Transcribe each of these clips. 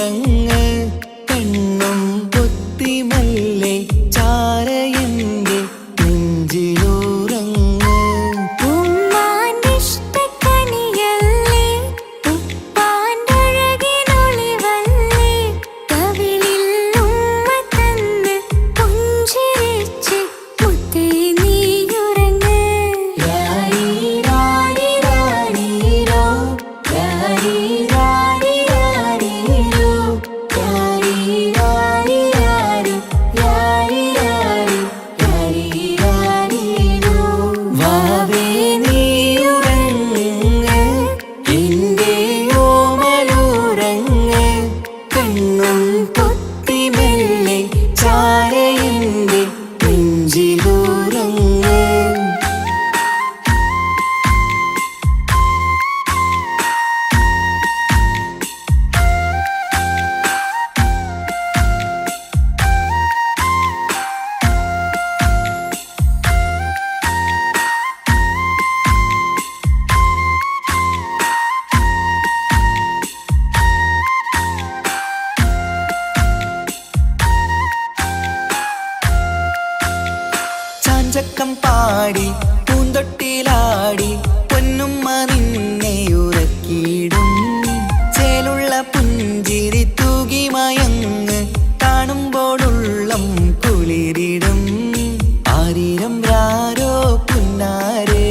നീയുറങ്ങ് കണ്ണും പൊത്തിമല്ലേ ചാരയന്റെ നെഞ്ചിലുറങ്ങ്. ചാഞ്ചക്കം പാടി പൂന്തൊട്ടിലാടി പൊന്നുമ്മ നിന്നെ ഉറക്കിയിടും. ചേലുള്ള പുഞ്ചിരി തൂകി മയങ്ങ് കാണുമ്പോഴുള്ളം കുളിരിടും. ആരിരം രാരോ പുന്നാരേ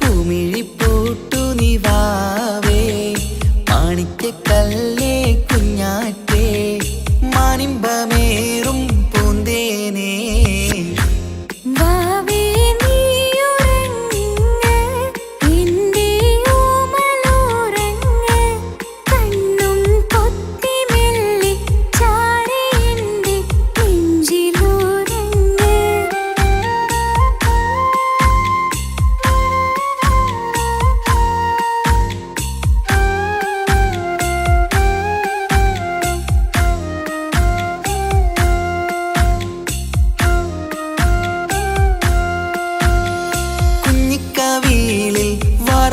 പൂമിഴിപ്പൂട്ടു നിവാവേ മാണിക്കക്കല്ലേ കുഞ്ഞാറ്റേ മാനിമ്പമേറും പൂന്തേനേ.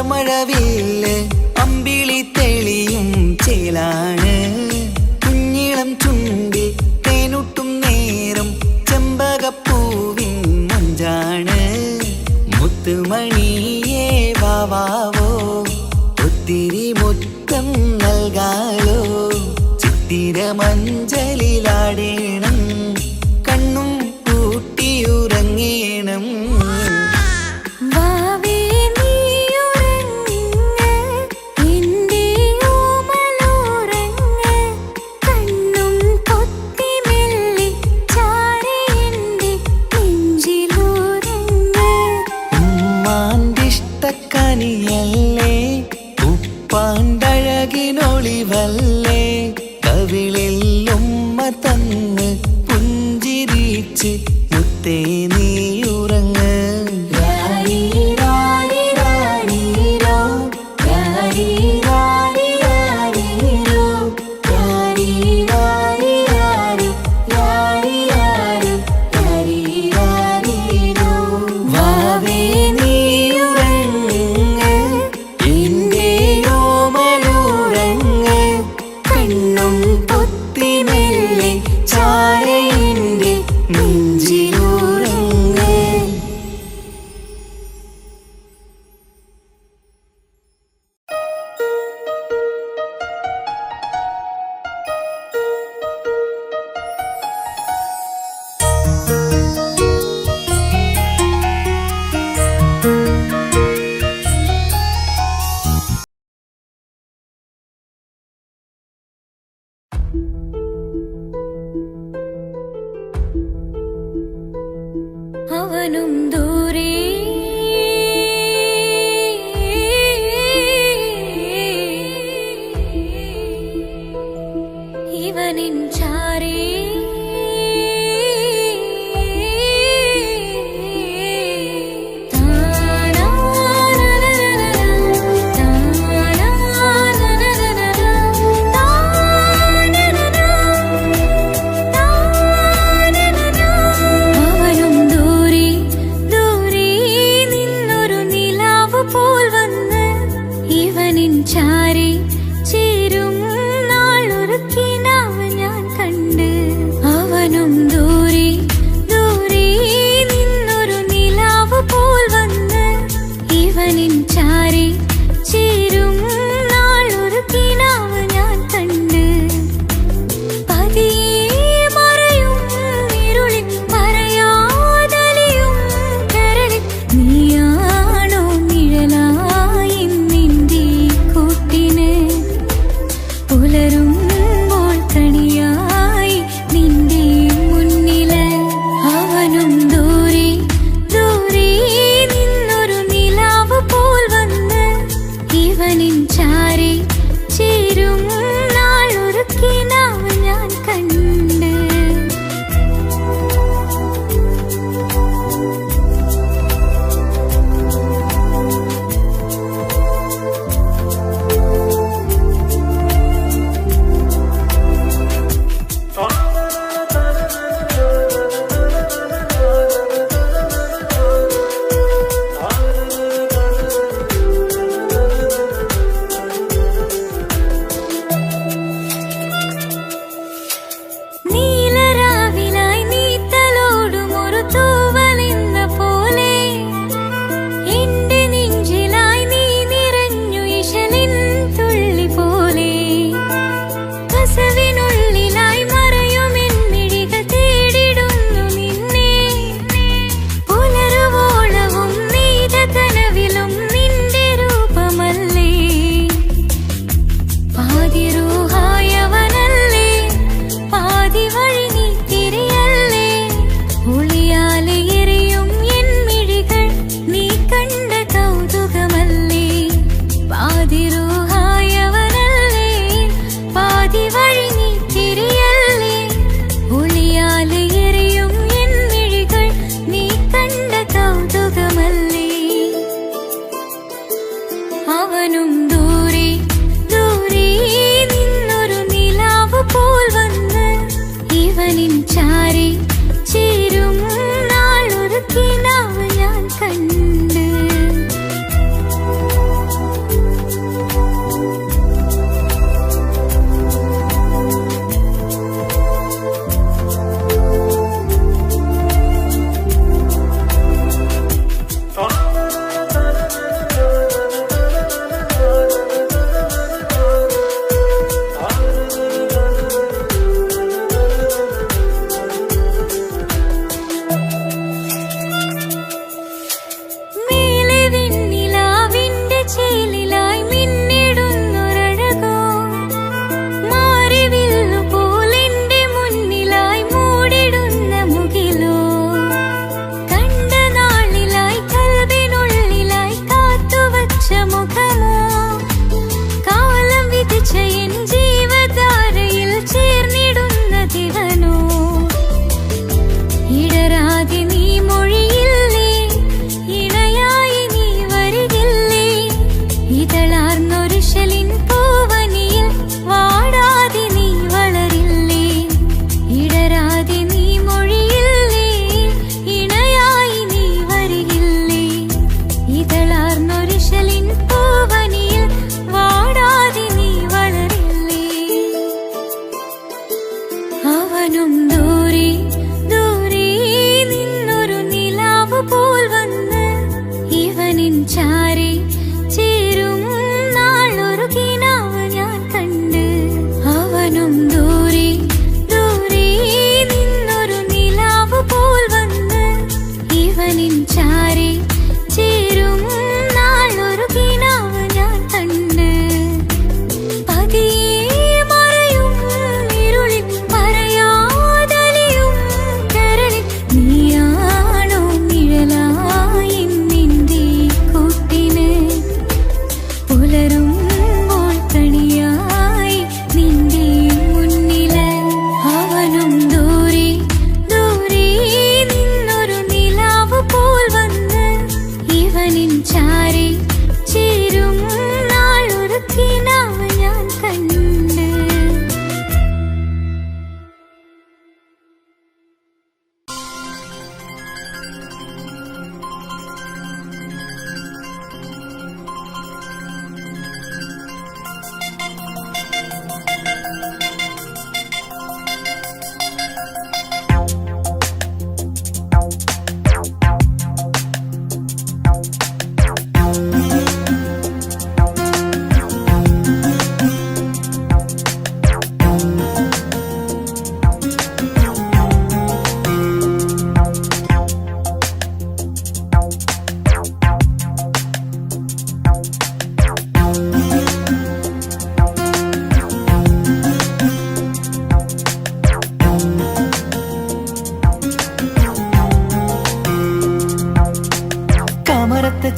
മഴവില്ല് അമ്പിളി തെളിയും ചേലാണ് കുഞ്ഞിളം ചുണ്ടി തേനൂട്ടും നേരം ചെമ്പകപ്പൂവിൻ മഞ്ചാണ്. മുത്തുമണിയേ വാവാവോ ഒത്തിരി മുത്തം നൽകാലോ. ചിത്തിര മഞ്ചലിലാടേണം കണ്ണും കൂട്ടിയുറങ്ങേണം. കനിയല്ലേ ഉപ്പാണ്ടഴകിനൊളിവല്ലേ കവിളിൽ ഉമ്മ തന്ന് പുഞ്ചിരിച്ച് മുത്തേ നീയുറങ്ങ്. അവനും ദൂരെ ഇവനിൻ ചാരേ ചാരി ചേരും നാളൊരുക്കി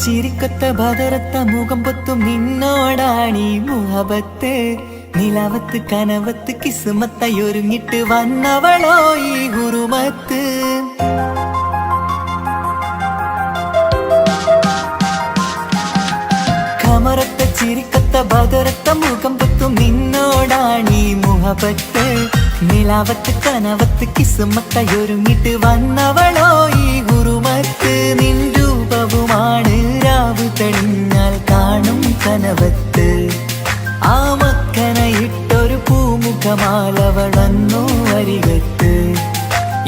ചിരിക്കൊത്ത ബദറത്ത മുഖം പൊത്തും നിന്നോടാണീ മുഹബത്ത്. നിലവത്ത് കനവത്ത് കിസ്മത്തായി ഒരുങ്ങിട്ട് വന്നവളോ ഈ ഹുറുമത്ത്. കമറത്ത ചിരിക്കത്ത ബദറത്ത മുഖം പൊത്തും നിന്നോടാണീ മുഹബത്ത്. നിലാവത്ത് കനവത്ത് കിസ്മത്തായി ഒരുങ്ങിട്ട് വന്നവളോ ഈ ഹുറുമത്ത്. നിൻ രൂപവുമാണ് രാവ് തെളിഞ്ഞാൽ കാണും കനവത്ത്. ആ മക്കനയിട്ടൊരു പൂമുഖമാലവളന്നു അരികത്ത്.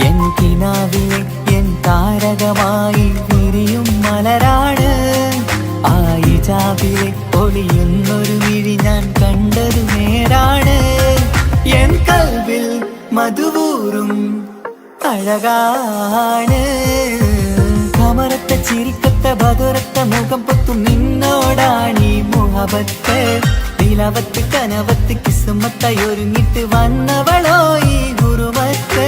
എൻ കിനാവിലെ എൻ താരകമായി വിരിയും മലരാണ്. ആ ഇജാബിലെ ഒളിയുന്നൊരു മിഴി ഞാൻ കണ്ടതു നേരാണ്. എൻ കൽവിൽ മധുവൂറും അഴകാണ്. കമറത്ത ചിരിക്കത്ത ബദറത്ത മുഖം പൊത്തും നിന്നോടാണീ മുഹബത്ത്. നിലവത്ത് കനവത്ത് കിസ്മത്തായി ഒരുങ്ങിട്ട് വന്നവളോ ഈ ഹുറുമത്ത്.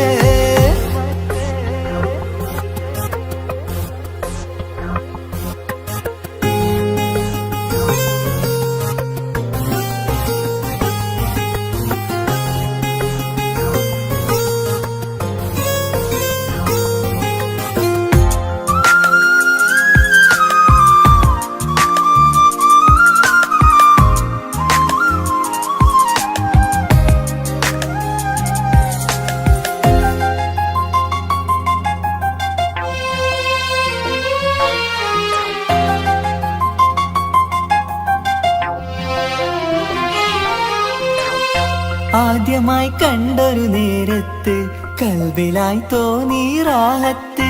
ആദ്യമായി കണ്ടൊരു നേരത്ത് കൽബിലായി തോന്നി റാഹത്ത്.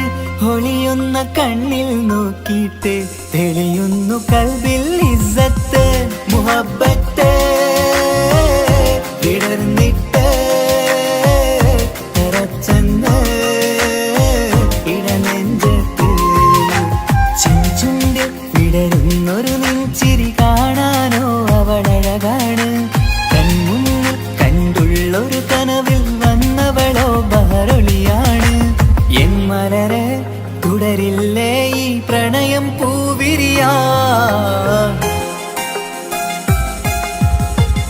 ഒളിയുന്ന കണ്ണിൽ നോക്കിയിട്ട് തെളിയുന്നു കൽബിൽ ഇസ്സത്ത്. മുഹബ്ബത്ത് വിടർന്നിട്ട് തറച്ചെന്ന് ഇടനെഞ്ചത്ത്. ചെഞ്ചുണ്ട് വിടരുന്നൊരു നെഞ്ചിരി കാണാനോ അവളഴകാണ്. ഒരു കനവിൽ വന്നവളോ ബഹറൊളിയാണ്. എൻ മലരെ തുടരില്ലേ ഈ പ്രണയം പൂവിരിയാ.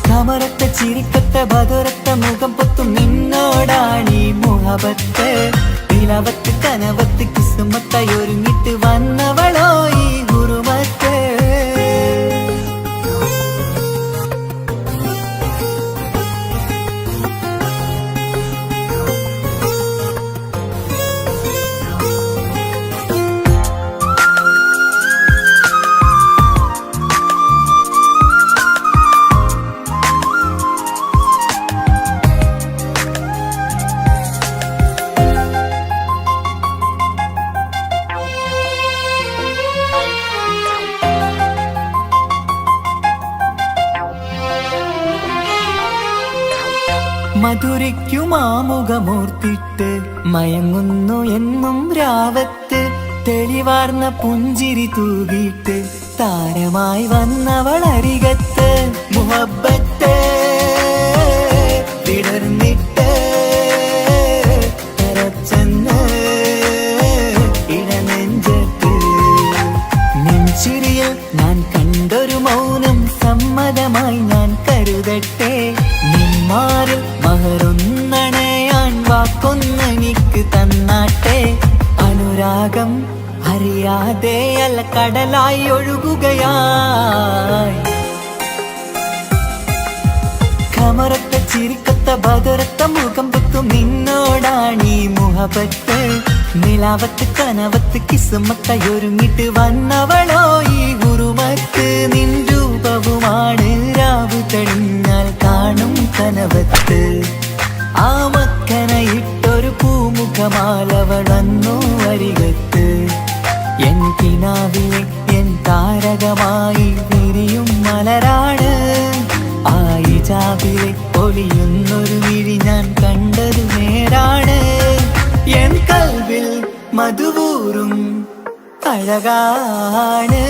കമറത്ത ചിരിക്കത്ത ബദറത്ത മുഖം പൊത്തും നിന്നോടാണീ മുഹബത്ത്. നിലവത്ത് കനവത്ത് കിസ്മത്തായി ഒരുങ്ങിട്ട് വന്നവളോ ഈ ഹുറുമത്ത്. മധുരയ്ക്കുമാമുഖമോർത്തിട്ട് മയങ്ങുന്നു എന്നും രാവത്ത്. തെളിവാർന്ന പുഞ്ചിരി തൂകിയിട്ട് താരമായി വന്നവൾ അരികത്ത്. മുഹബ്ബത്ത് വിടർന്നിട്ട് തറച്ചെന്ന് ഇടനെഞ്ചത്ത്. നെഞ്ചിരിയിൽ ഞാൻ കണ്ടൊരു മൗനം സമ്മതമായി ഞാൻ കരുതട്ടെ. നിന്മാരിൽ മഹറൊന്നണയാൻ വാക്കൊന്നെനിക്ക് തന്നാട്ടെ. അനുരാഗം അറിയാതെ അല്ല കടലായി ഒഴുകുകയായി. കമറത്ത ചിരിക്കത്ത ബദറത്ത മുഖം പൊത്തും നിന്നോടാണീ മുഹബത്ത്. നിലാവത്ത് കനവത്ത് കിസ്മത്തായി ഒരുങ്ങിട്ട് വന്നവളോ ഈ ഹുറുമത്ത്. നിൻ രൂപവുമാണ് രാവ് തെളിഞ്ഞാൽ കാണും കനവത്ത്. ആ മക്കനയിട്ടൊരു പൂമുഖമാലവളന്നു അരികത്ത്. എൻ കിനാവിലെ എൻ താരകമായി വിരിയും മലരാണ്. ആ ഇജാബിലെ ഒളിയുന്നൊരു മിഴി ഞാൻ കണ്ടതു നേരാണ്. എൻ കൽവിൽ മധുവൂറും അഴകാണ്.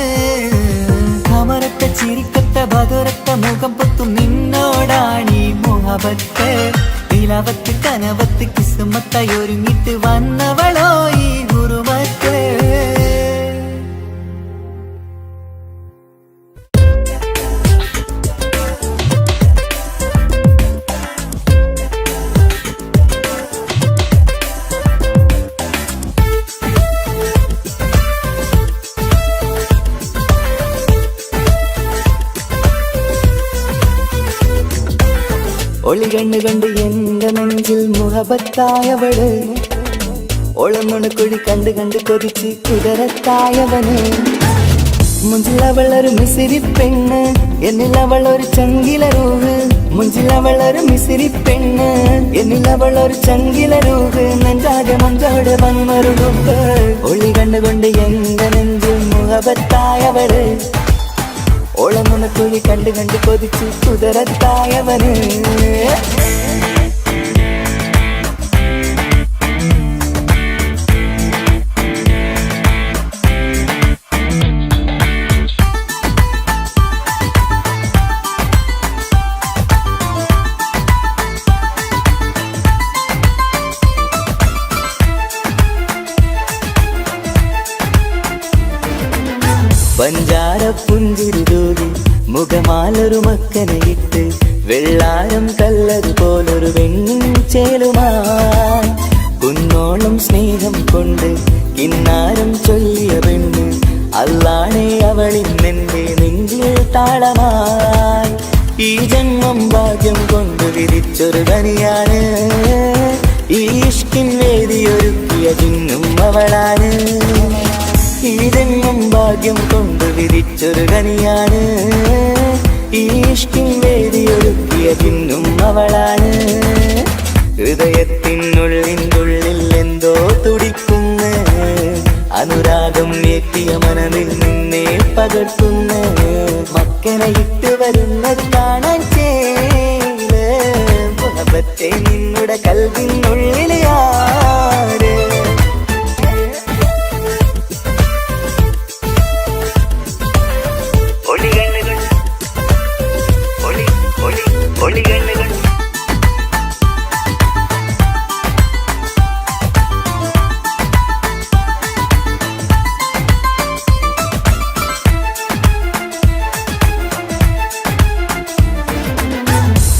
കമറത്ത ചിരിക്കത്ത ബദറത്ത മുഖം പൊത്തും നിന്നോടാണീ മുഹബത്ത്. നിലവത്ത് കനവത്ത് കിസ്മത്തായി ഒരുങ്ങിട്ട് വന്നവളോ ഈ ഹുറുമത്ത്. ഒളി കണ്ണുകൊണ്ട് എന്റെ നെഞ്ചിൽ മുഹബത്തായവള് ഒളമുണക്കുഴി കണ്ട് കണ്ട് കൊതിച്ച് കുതിരത്തായവന് മുഞ്ചിലവളൊരു മിസിരി പെണ്ണ് എന്നിലവളൊരു ചങ്കില രൂഹ് മുഞ്ചിലവളൊരു മിസിരി പെണ്ണ് എന്നിലവളൊരു ചങ്കില രൂഹ് നെഞ്ചാകെ മഞ്ചോടെ വന്നൊരു രൂപ് ഒളി കണ്ണുകൊണ്ട് എന്റെ നെഞ്ചിൽ മുഹബത്തായവള് ഓളമുണക്കുഴി കണ്ട് കണ്ട് കൊതിച്ച് കുതിരത്തായവന് പഞ്ചാര പുഞ്ചിരി തൂകി മുഖമാലൊരു മക്കനയിട്ട് വെള്ളാരം കല്ലതുപോലൊരു വെണ്ണിൻ ചേലുമായി കുന്നോളം സ്നേഹം കൊണ്ട് കിന്നാരം ചൊല്ലിയ പെണ്ണ് അല്ലാണേ അവളിന്നെന്റെ നെഞ്ചിൽ താളമായി ഈ ജന്മം ഭാഗ്യം കൊണ്ട് വിധിച്ചൊരു കനിയാണ് ഈ ഇഷ്കിൻ വേദിയൊരുക്കിയ ജിന്നും അവളാണ് ഈ ജന്മം ഭാഗ്യം കൊണ്ട് വിധിച്ചൊരു കനിയാണ് ഈ ഇഷ്കിൻ വേദിയൊരുക്കിയ ജിന്നും അവളാണ് ഹൃദയത്തിനുള്ളിനുള്ളിൽ എന്തോ തുടിക്കുന്ന അനുരാഗം ഏറ്റിയ മനമിൽ നിന്നെ പകർത്തുന്ന മക്കനെ ഇട്ട് വരുന്നത് കാണാൻ ചേല് മുഹബത്തെ നിന്നുടെ കൽവിനുള്ളിൽ ആര്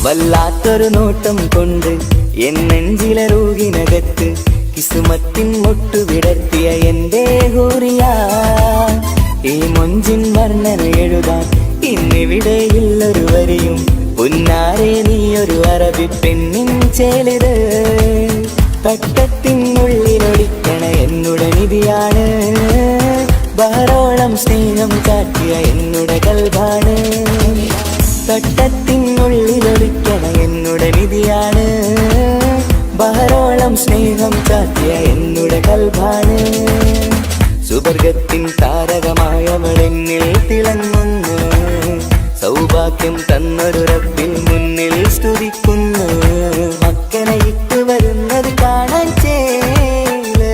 വല്ലാത്തൊരു നോട്ടം കൊണ്ട് എൻ നെഞ്ചിലെ റൂഹിനകത്ത് കിസുമത്തിൻ മുട്ടു വിടർത്തിയ എന്റെ ഹൂറിയ ഈ മൊഞ്ചിൻ വർണ്ണന എഴുതാൻ ഇന്നിവിടെയുള്ളൊരു വരിയും പുന്നാരെ നീയൊരു അറബി പെണ്ണിൻ ചേലിത് തട്ടത്തിനുള്ളിലൊളിക്കണ എന്നുടെ നിധിയാണ് ബഹറോളം സ്നേഹം കാട്ടിയ എന്നുടെ കൽബാണ് തട്ടത്തിനുള്ളിലൊളിക്കണ എന്നുടെ നിധിയാണ് ബഹറോളം സ്നേഹം കാട്ടിയ എന്നുടെ കൽബാണ് സുവർഗത്തിൻ താരകമായവളെന്നിൽ തിളങ്ങുന്നു സൗഭാഗ്യം തന്നൊരു റബ്ബിൽ മുന്നിൽ സ്തുതിക്കുന്നു മക്കനെ ഇട്ട് വരുന്നത് കാണാൻ ചേല്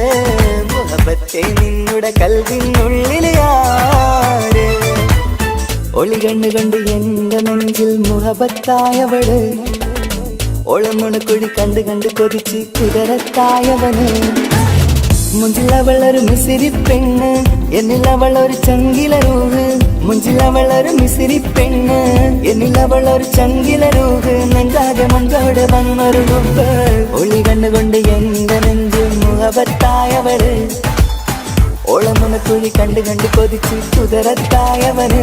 മുഹബത്തെ നിന്നുടെ കൽവിനുള്ളിൽ ആര് ഒളി കണ്ണുകൊണ്ട് എന്റെ നെഞ്ചിൽ മുഹബത്തായവള് ഒളമുണക്കുഴി കണ്ട് കണ്ട് കൊതിച്ച് കുതിരത്തായവന് മുഞ്ചിലവളൊരു മിസിരി പെണ്ണ് എന്നിലവളൊരു ചങ്കില രൂഹ് മുഞ്ചിലവളൊരു മിസിരി പെണ്ണ് എന്നിലവളൊരു ചങ്കില രൂഹ് നെഞ്ചാകെ മഞ്ചോടെ വന്നൊരു രൂപ് ഒളി കണ്ണുകൊണ്ട് എന്റെ നെഞ്ചിൽ മുഹബത്തായവള് ഓളമുണക്കുഴി കണ്ട് കണ്ട് കൊതിച്ച് കുതിരത്തായവന്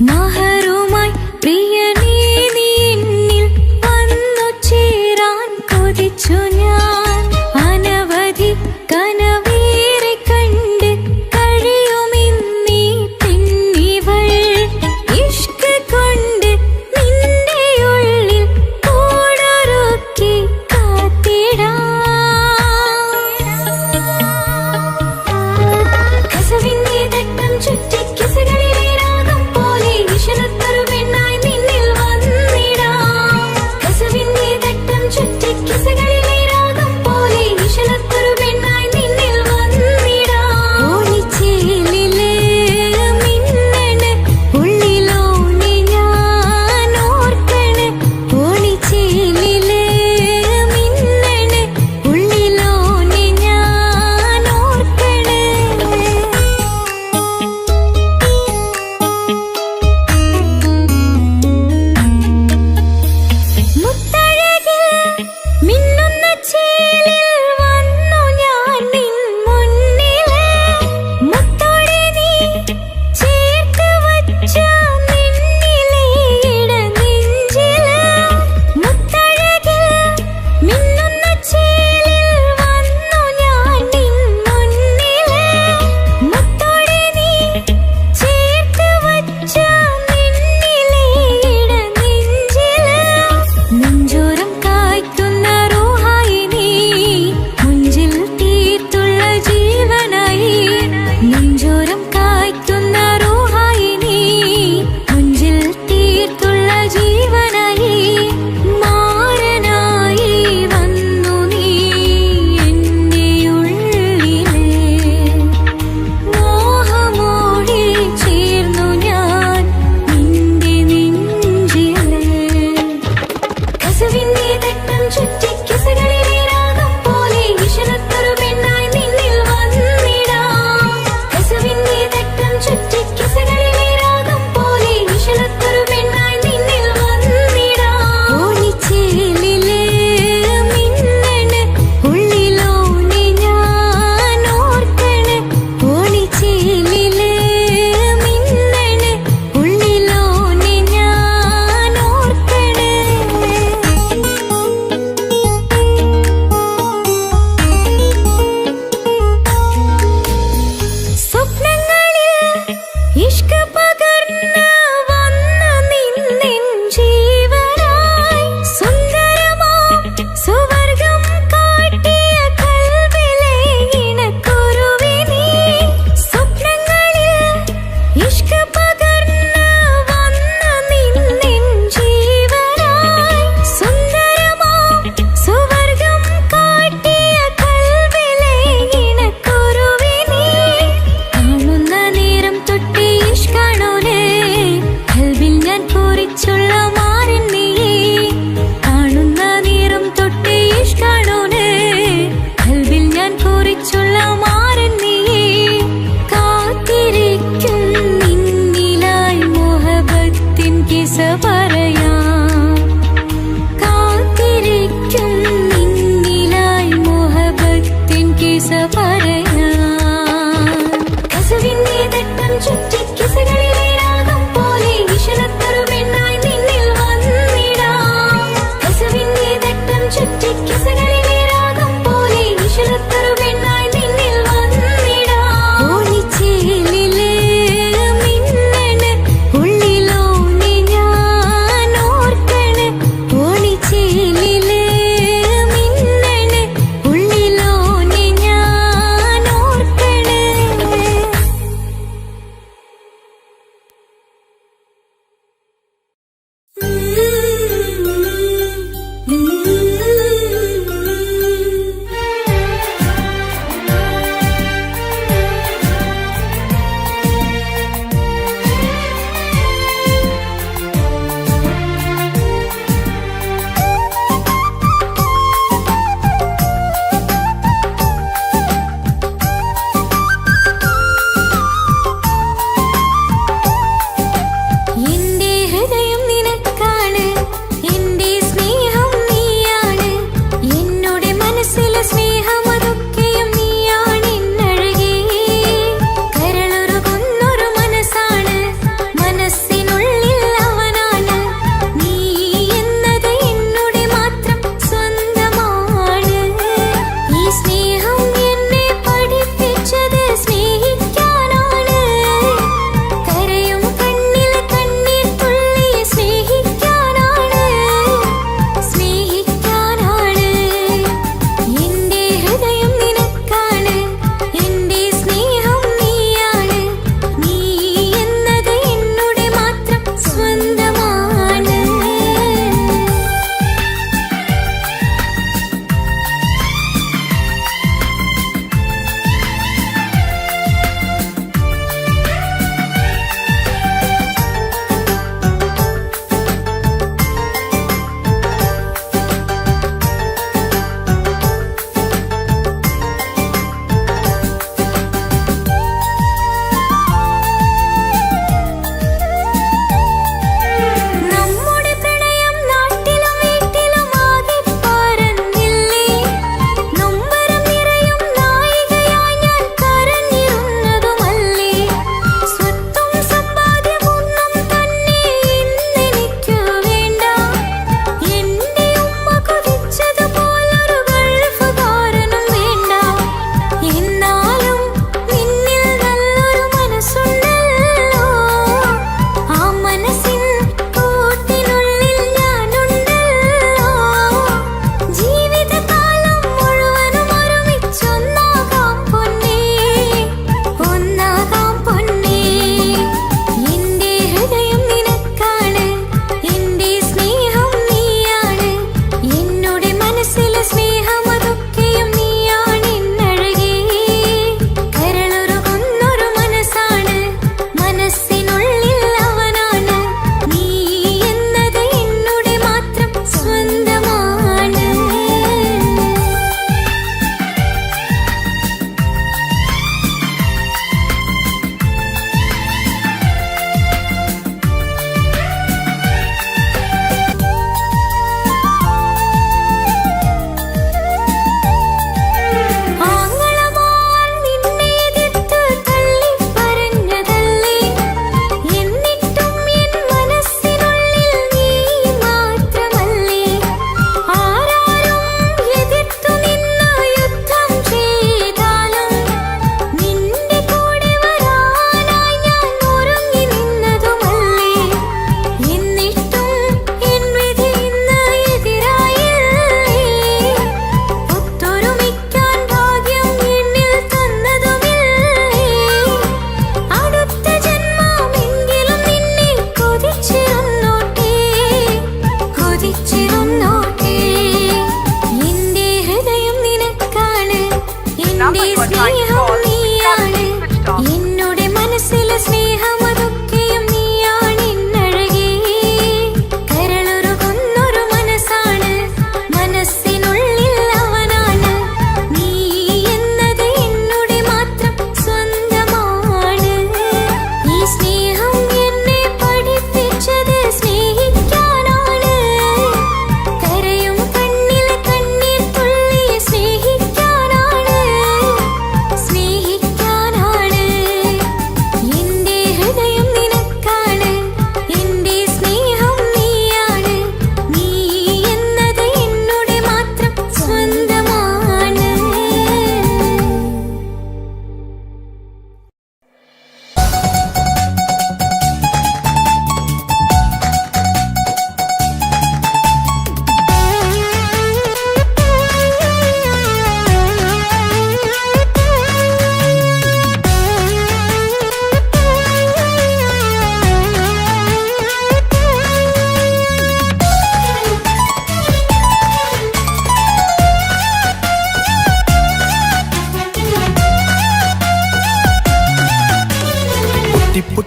മഹറുമായി പ്രിയനേ നീ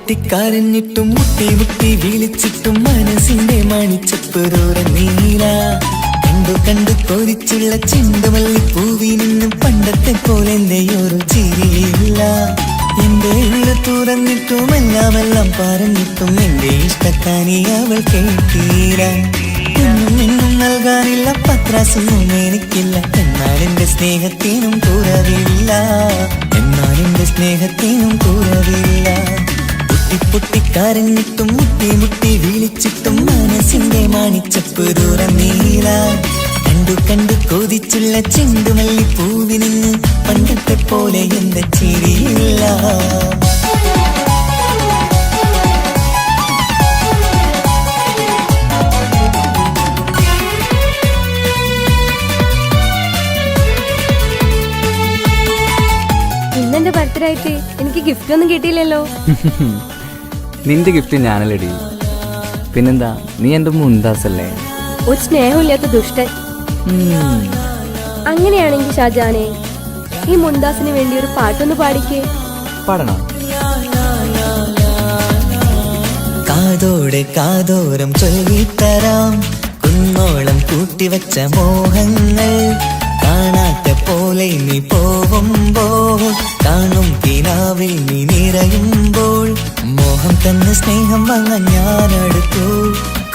പൊട്ടിക്കരഞ്ഞിട്ടും മുട്ടി മുട്ടി വിളിച്ചിട്ടും മനസ്സിന്റെ മണിച്ചപ്പുറോര നീല കണ്ടു കണ്ടു കൊതിച്ചുള്ള ചെണ്ടുമല്ലി പൂവി നിന്നും പണ്ടത്തെ പോലെ എന്റെയൊരു ചിരിയില്ല. എന്റെ ഉള്ള തുറന്നിട്ടും എല്ലാം പറഞ്ഞിട്ടും എന്റെ ഇഷ്ടക്കാനി അവൾ കേട്ടീര. ഒന്നും നൽകാനില്ല, പത്രാസൊന്നും എനിക്കില്ല. എന്നാൽ എന്റെ സ്നേഹത്തിനും കുറവില്ല, എന്നാൽ എന്റെ സ്നേഹത്തിനും കുറവില്ല. പൊട്ടിക്കരഞ്ഞിട്ടും മുട്ടി മുട്ടി വിളിച്ചിട്ടും മനസ്സിന്റെ മാണിച്ചപ്പ് ദൂരം നീല കണ്ടു കണ്ടു കൊതിച്ചുള്ള ചെണ്ടുമല്ലി പൂവി നിന്ന് പണ്ടത്തെ പോലെ എന്റെ ചിരിയില്ല. ഇന്നെന്റെ ബർത്ത്ഡേ ആയിട്ട് എനിക്ക് ഗിഫ്റ്റ് ഒന്നും കിട്ടിയില്ലല്ലോ. നിന്റെ ഗിഫ്റ്റ് ഞാനല്ലടി, പിന്നെന്താ, നീ എന്റെ മുന്താസല്ലേ. ഒരു സ്നേഹമില്ലാത്ത ദുഷ്ടൻ. അങ്ങനെയാണെങ്കിൽ ഷാജാനെ, ഈ മുന്താസിന് വേണ്ടി ഒരു പാട്ടൊന്ന് പാടിക്കേ. പാടണം. കാതോടെ കാതോരം ചൊല്ലിത്തരാം കുന്നോളം കൂട്ടിവച്ച മോഹങ്ങൾ. കാണാത്ത പോലെ നീ പോവുമ്പോൾ കാണും കിനാവിൽ നീ നിറയുമ്പോൾ മോഹം തന്ന സ്നേഹം വാങ്ങാൻ ഞാനടുത്തു.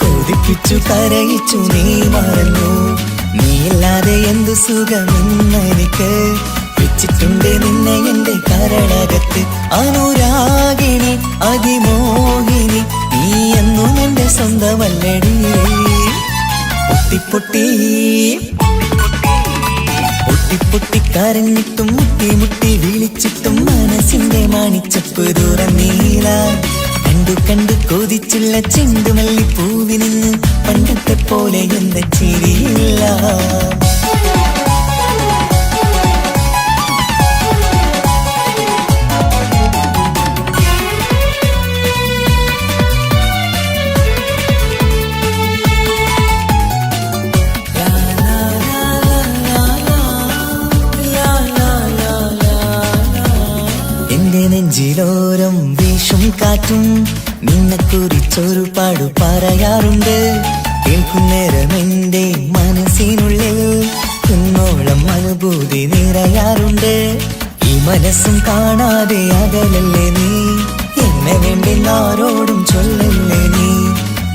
കൊതിപ്പിച്ചു കരയിച്ചു നീ മറന്നു. നീയില്ലാതെ എന്തു സുഖമെന്നെനിക്ക് വെച്ചിട്ടുണ്ട് നിന്നെ എന്റെ കരളകത്ത്. അനുരാഗിണി അതിമോഹിനി നീ എന്നും എന്റെ സ്വന്തമല്ലടി. പൊട്ടി പൊട്ടിക്കരഞ്ഞിട്ടും മുട്ടി മുട്ടി വിളിച്ചിട്ടും മനസ്സിന്റെ മാണിച്ചപ്പ് ദൂരം നീല കണ്ടു കണ്ടു കൊതിച്ചുള്ള ചെണ്ടുമല്ലി പൂവി നിന്ന് പണ്ടത്തെ പോലെ എന്റെ ചിരിയില്ല. നെഞ്ചിലോരം വീശും കാറ്റും നിന്നെ കുറിച്ചൊരു പാടു പറയാറുണ്ട്. കേൾക്കുന്നേരം എന്റെ മനസ്സിനുള്ളിൽ കുന്നോളം അനുഭൂതി നിറയാറുണ്ട്. ഈ മനസ്സും കാണാതെ അകലല്ലേ നീ, എന്നെ വേണ്ടി ആരോടും ചൊല്ലല്ലേ നീ.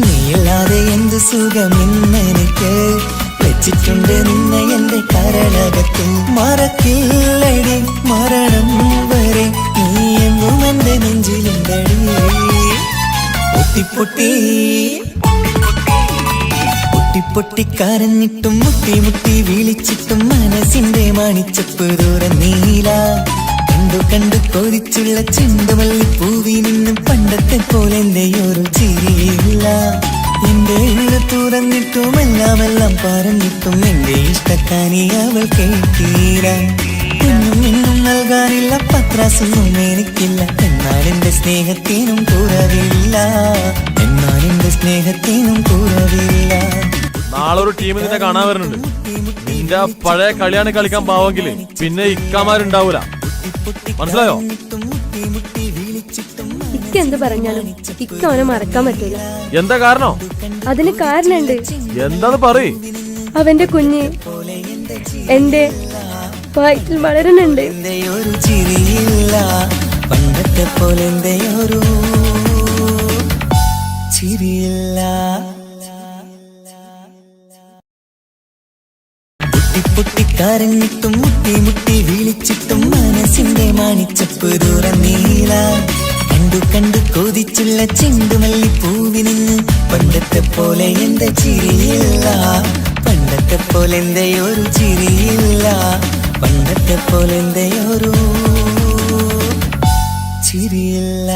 നീയില്ലാതെ എന്ത് സുഖമെന്നെനിക്ക് വെച്ചിട്ടുണ്ട് നിന്നെ എന്റെ കരളകത്ത്. മറക്കില്ലടി മരണം വരെ നീ എന്നും എന്റെ നെഞ്ചിലുണ്ടടി. പൊട്ടിക്കരഞ്ഞിട്ടും മുട്ടി മുട്ടി വിളിച്ചിട്ടും മനസ്സിന്റെ മാണിച്ചപ്പ് ദൂരം നീല കണ്ടു കണ്ടു കൊതിച്ചുള്ള ചെണ്ടുമല്ലി പൂവി നിന്നും പണ്ടത്തെ പോലെ എന്റെയൊരു ചിരിയില്ല. എന്റെ ഉള്ള തുറന്നിട്ടും എല്ലാം പറഞ്ഞിട്ടും എന്റെ ഇഷ്ടക്കാനി അവൾ കേട്ടീര. ഒന്നും നൽകാനില്ല, പത്രാസൊന്നും എനിക്കില്ല. എന്നാൽ എന്റെ സ്നേഹത്തിനും കുറവില്ല, എന്നാൽ എന്റെ സ്നേഹത്തിനും കുറവില്ല. നാളെ ഒരു ടീം നിന്നെ കാണാൻ വരുന്നുണ്ട്. നിന്റെ പഴയ കളിയാണ് കളിക്കാൻ പാവെങ്കില് പിന്നെ ഇക്കാമാരുണ്ടാവൂല, മനസ്സിലായോ? ഇക്ക എന്ത് പറഞ്ഞാലും ഇക്ക അവനെ മറക്കാൻ പറ്റൂല. എന്താ കാരണം? അതിന് കാരണുണ്ട്. എന്താന്ന് പറയ്. അവന്റെ കുഞ്ഞ് എന്റെ വയറ്റിൽ വളരുന്നുണ്ട്. ഒരു ചിരിയില്ല, പണ്ടത്തെ പോലെ ഒരു ചിരിയില്ല. പൊട്ടിക്കരഞ്ഞിട്ടും മുട്ടി മുട്ടി വിളിച്ചിട്ടും മനസ്സിന്റെ മാണിച്ചപ്പ് ദൂരം നീല കണ്ടു കണ്ടു കൊതിച്ചുള്ള ചെണ്ടുമല്ലി പൂവി നിന്ന് പണ്ടത്തെ പോലെ എന്റെ ചിരിയില്ല. പണ്ടത്തെ പോലെ ഒരു ചിരിയില്ല, പണ്ടത്തെ പോലെ ഒരു ചിരിയില്ല.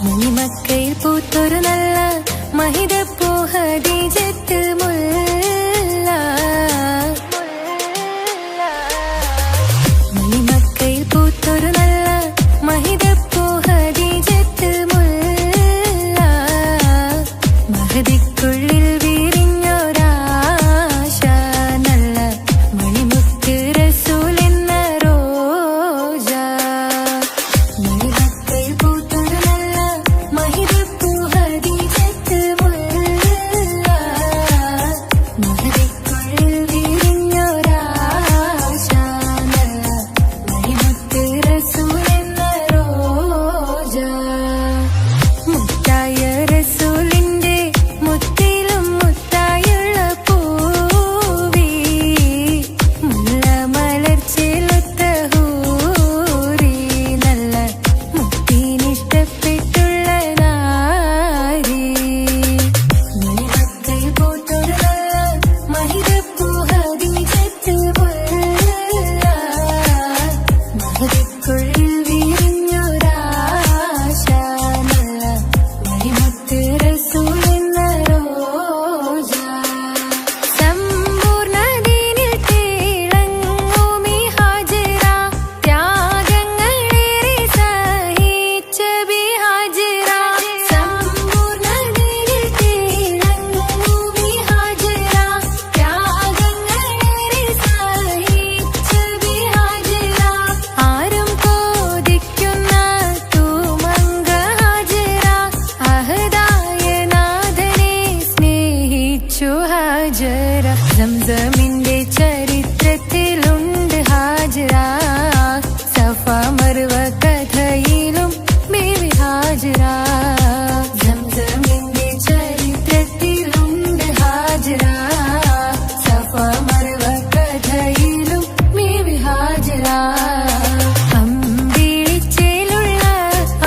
മണിമക്കയിൽ പൂത്തൊരു നല്ല മഹിതപ്പൂ ഹദീജത്ത് മുല്ല. മണിമക്കയിൽ പൂത്തൊരു നല്ല മഹിതപ്പൂ ഹദീജത്ത് മുല്ല. മഹദിക്കുള്ളിൽ വിരിഞ്ഞൊരാശ നല്ല മണിമുത്ത് റസൂൽ എന്ന റോജ. മണിമക്കയിൽ പൂത്തൊരു നല്ല മഹിതപ്പൂ ഹദീജത്ത് മുല്ല. മഹദിക്കുള്ളിൽ വിരിഞ്ഞൊരാശ നല്ല മണിമുത്ത് റസൂൽ എന്ന റോജ. മുത്തായ റസൂലിന്റെ മുത്തിലും മുത്തായുള്ള പൂവി. മുല്ല മലർച്ചെലുത്ത ഹൂറി നല്ല മുത്തിനിഷ്ടപ്പെട്ടുള്ള നാരി. മണിമക്കയിൽ പൂത്തൊരു നല്ല മഹിതപ്പൂ ഹദീജത്ത് മുല്ല. മഹദിക്കുള്ളിൽ വിരിഞ്ഞൊരാശ നല്ല മണിമുത്ത് റസൂൽ എന്ന റോജ. സമ്പൂർണ്ണ ദീനിൽ തിളങ്ങുമീ ഹാജറ. ത്യാഗങ്ങളേറെ സഹിച്ച ബി ഹാജറ. സമ്പൂർണ്ണ ദീനിൽ തിളങ്ങുമീ ഹാജറ. ത്യാഗങ്ങളേറെ സഹിച്ച ബി ഹാജറ. ആരും കോതിക്കുന്ന തൂമങ്ക ഹാജറ. അഹദായ നാഥനെ സ്നേഹിച്ചു ഹാജറ. സംസമിന്റെ ചരിത്രത്തിലുണ്ട് ഹാജറ. സഫ മർവ കഥയിലും ബീവി ഹാജറ. സംസമിന്റെ ചരിത്രത്തിലുണ്ട് ഹാജറ. സഫ മർവ കഥയിലും ബീവി ഹാജറ. അമ്പിളിച്ചേലുള്ള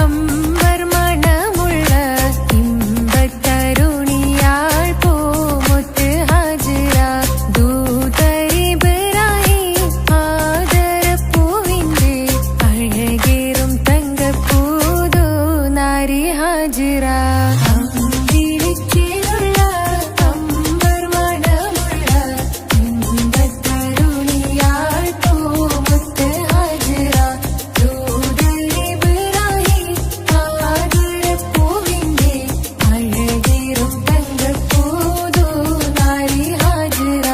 അമ്പർ മണമുള്ള ഇമ്പത്തരുണിയാൾ പൂമുത്ത് ഹാജറ. ദൂതരിബ്രാഹിം ആദരപ്പൂവിന്റെ അഴകേറും തങ്കപ്പൂതു നാരി ഹാജറ. അമ്പിളിച്ചേലുള്ള അമ്പർ മണമുള്ള ഇമ്പത്തരുണിയാൾ പൂമുത്ത് ഹാജറ. ദൂതരിബ്രാഹിം ആദരപ്പൂവിന്റെ അഴകേറും തങ്കപ്പൂതു നാരി ഹാജറ.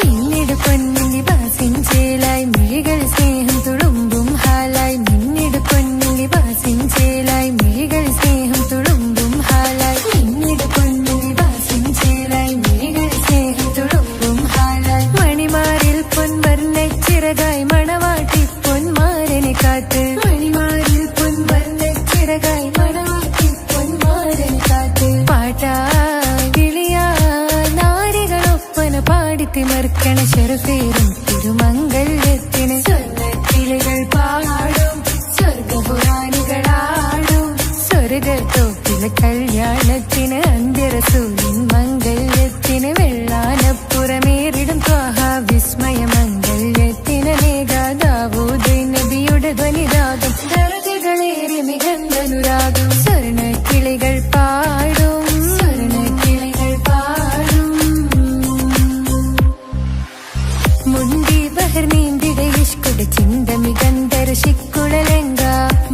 മിന്നിട് പൊന്നിൽ ബാസിൻ ചേലായി മിഴികൾ സ്നേഹം തുളുമ്പും ഹാലായി. മിന്നിട് പൊന്നിൽ ബാസിൻ ചേലായി മിഴികൾ സ്നേഹം തുളുമ്പും ഹാലായി. മിന്നിട് പൊന്നിൽ ബാസിൻ ചേലായി മിഴികൾ സ്നേഹം തുളുമ്പും ഹാലായി. മണിമാരിൽ പൊൻവർണ്ണ ചിറകായി മണവാട്ടി പൊന്മാരനെ കാത്ത്. മണിമാരിൽ പൊൻവർണ്ണ ചിറകായി മണവാട്ടി പൊന്മാരനെ കാത്ത്. പാട്ടായി വിളിയായി നാരികളൊപ്പന പാടിത്തിമർക്കണ ശരഫേറും തിരുമംഗല്യത്തിന്. സ്വർണ്ണക്കിളികൾ പാടും സ്വർഗപുരാണികളാടും സ്വർഗത്തോപ്പിലെ കല്യാണത്തിന്. അന്ത്യറസൂലിൻ മംഗല്യത്തിന്. വെള്ളാനപ്പുറമേറിടും ത്വാഹ വിസ്മയ മംഗല്യത്തിന്. നേകാദാവൂദ് നബിയുടെ ധ്വനിരാഗം ദർജകളേറി മികന്തനുരാഗം. സ്വർണ്ണക്കിളികൾ പാടും സ്വർണ്ണക്കിളികൾ പാടും. മുണ്ടി ബഹർ നീന്തിടെ ഇഷ്കുടെ ചിന്ത മികന്തര ശിക്കുളലെങ്ക.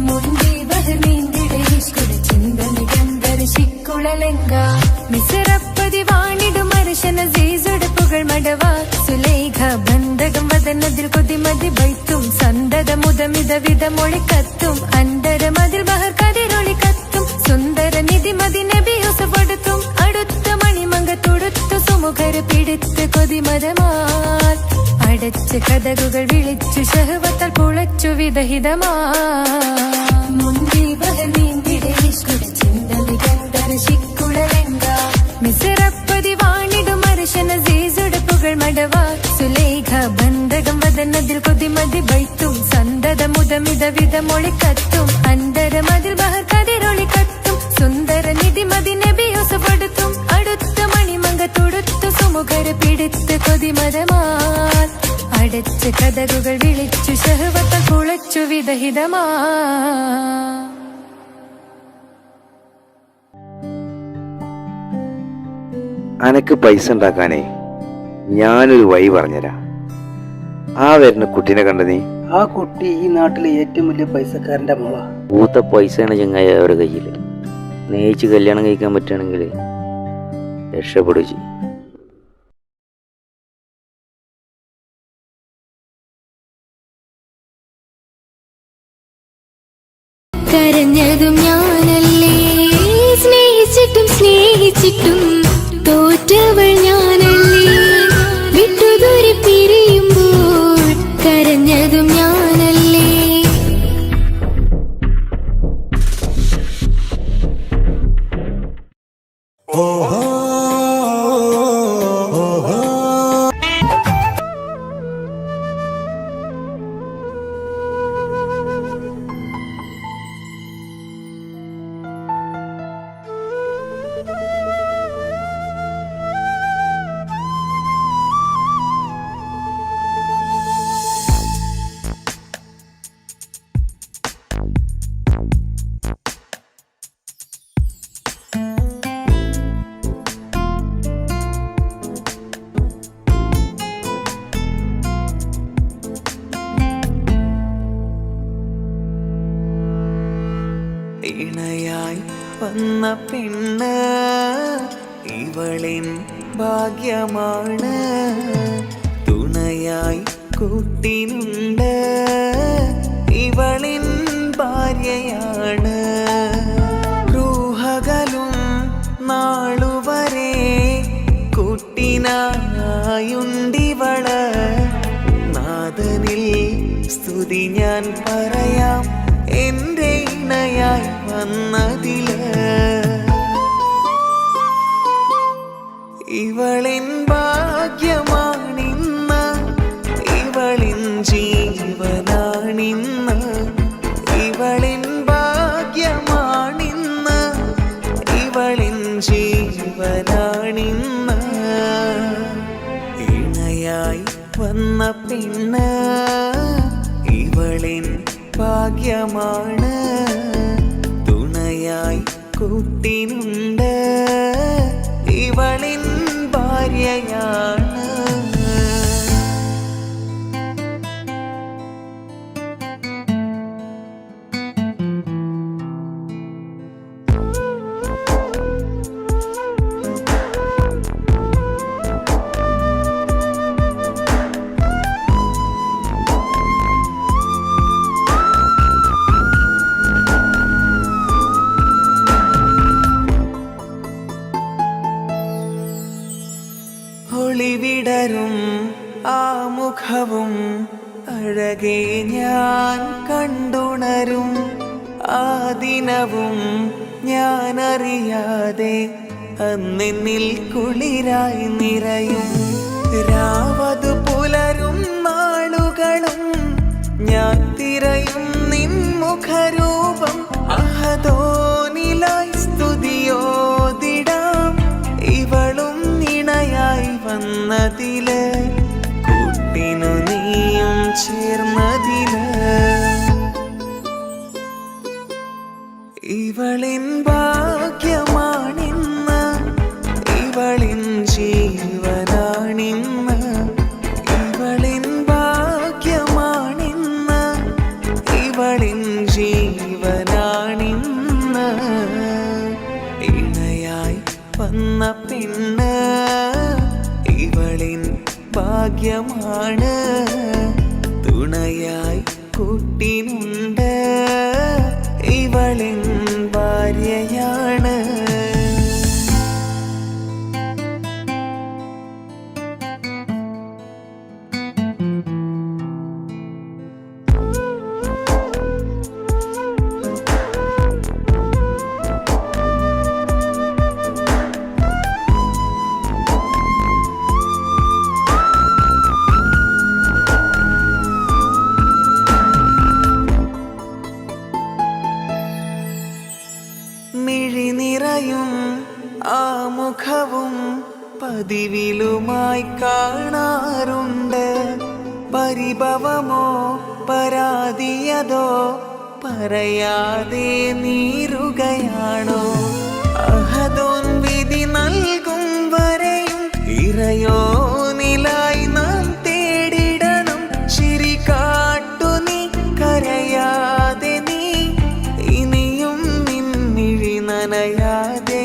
മുണ്ടി ബഹർ നീന്തിടെ ഇഷ്കുടെ ചിന്ത മികന്തര ശിക്കുളലെങ്ക. മിസറപ്പതി വാണിടും അർശന സീസുടെ പുകൾ മടവ. സുലൈഖ ബന്ധകം വദനതിൽ കൊതിമതി ബൈത്തും. സന്തത മുതമിത വിധമൊളി കത്തും. അന്തരമതിൽ ബഹർ കതിരൊളി കത്തും. സുന്ദര നിധി മതി നബി യൂസഫെടുത്തും. അടുത്ത മണിമങ്ക തൊടുത്തു സുമുഖര് പിടിത്ത് കൊതിമതമാൽ. അടച്ച് കഥകുകൾ വിളിച്ചു ഷഹ്വത്താൽ പുളച്ചു വിദഹിതമാ. മുന്തി ബഹർ നീന്തിടെ ഇഷ്കുടെ ചിന്ത മികന്തര ശിക്കുളലെങ്ക. മിസറപ്പതി വാണിടും അർശന സീസുടെ പുകൾ മടവ. സുലൈഖ ബന്ധകം വദനതിൽ കൊതിമതി ബൈത്തും. സന്തത മുതമിത വിധമൊളി കത്തും. അന്തരമതിൽ ബഹർ കതിരൊളി കത്തും. സുന്ദര നിധി മതി നബി യൂസഫെടുത്തും. അടുത്ത മണിമങ്ക തൊടുത്തു സുമുഖര് പിടിത്ത് കൊതിമതമാൽ. അടച്ച് കഥകുകൾ വിളിച്ചു ഷഹ്വത്താൽ കുളച്ചു വിദഹിതമാ. അനക്ക് പൈസ ഉണ്ടാക്കാനേ ഞാനൊരു വഴി പറഞ്ഞുതരാം. ആ വരുന്ന കുട്ടീനെ കണ്ട നീ? ആ കുട്ടി ഈ നാട്ടിലെ ഏറ്റവും വലിയ പൈസക്കാരന്റെ മോളാ. പൂത്ത പൈസയാണ് ചങ്ങായി അവരുടെ കയ്യിൽ. സ്നേഹിച്ച് കല്യാണം കഴിക്കാൻ പറ്റുകയാണെങ്കിൽ രക്ഷപ്പെടുക ചെയ്യും. കരഞ്ഞതും ഞാനല്ലേ, സ്നേഹിച്ചിട്ടും സ്നേഹിച്ചിട്ടും തോറ്റവൾ ഞാനല്ലേ, വിട്ടുദൂരെ പിരിയുമ്പോൾ കരഞ്ഞതും ഞാനല്ലേ. ഇണയായി വന്ന പെണ്ണ് ഇവളിൻ ഭാഗ്യമാണ്, തുണയായി കൂട്ടിനുണ്ട് ഇവളിൻ ഭാര്യയാണ്. റൂഹകലും നാളുവരെ കൂട്ടിനായുണ്ടിവള്, നാദനിൽ സ്തുതി ഞാൻ പറയാം എന്റെ ഇണയായി വന്നതില്. ഇവളിൻ ഭാഗ്യമാണിന്ന്, ഇവളിൻ ജീവനാണിന്ന്, ഇവളിൻ ഭാഗ്യമാണിന്ന്, ഇവളിൻ ജീവനാണിന്ന്. ഇണയായി വന്ന പെണ്ണ് ഇവളിൻ ഭാഗ്യമാണ്, തുണയായി കൂട്ടിനുണ്ട് ഇവളിൻ ഭാര്യയാണ്. ഒളിവിടരും ആ മുഖവും അഴകെ ഞാൻ കണ്ടുണരും, ആ ദിനവും ഞാനറിയാതെ അന്നെന്നിൽ കുളിരായി നിറയും. രാവതു പുലരും നാളുകളും ഞാൻ തിരയും നിൻ മുഖരൂപം, അഹദോനിലായി സ്തുതിയോതിടാം ഇവളും ഇണയായി വന്നതില്, കൂട്ടിനു നീയും ചേർന്നതില്. ഇവളിൻ ഭാഗ്യമാണിന്ന്, ഇവളിൻ ജീവനാണിന്ന്, ഇവളിൻ ഭാഗ്യമാണിന്ന്, ഇവളിൻ ജീവനാണിന്ന്. ഇണയായി വന്ന പെണ്ണ് ഇവളിൻ ഭാഗ്യമാണ്, തുണയായി കൂട്ടിനുണ്ട് ഇവളിൻ ഭാര്യയാണ്. മിഴിനിറയും ആ മുഖവും പതിവിലുമായി കാണാറുണ്ട്, പരിഭവമോ പരാതിയതോ പറയാതെ നീറുകയാണോ, അഹദോൻ വിധി നൽകും വരെ ഇറയോനിലായി നാം തേടിടണം ചിരി കാട്ടു നീ കരയാതെ നീ ഇനിയും നിന്നിഴി നനയാതെ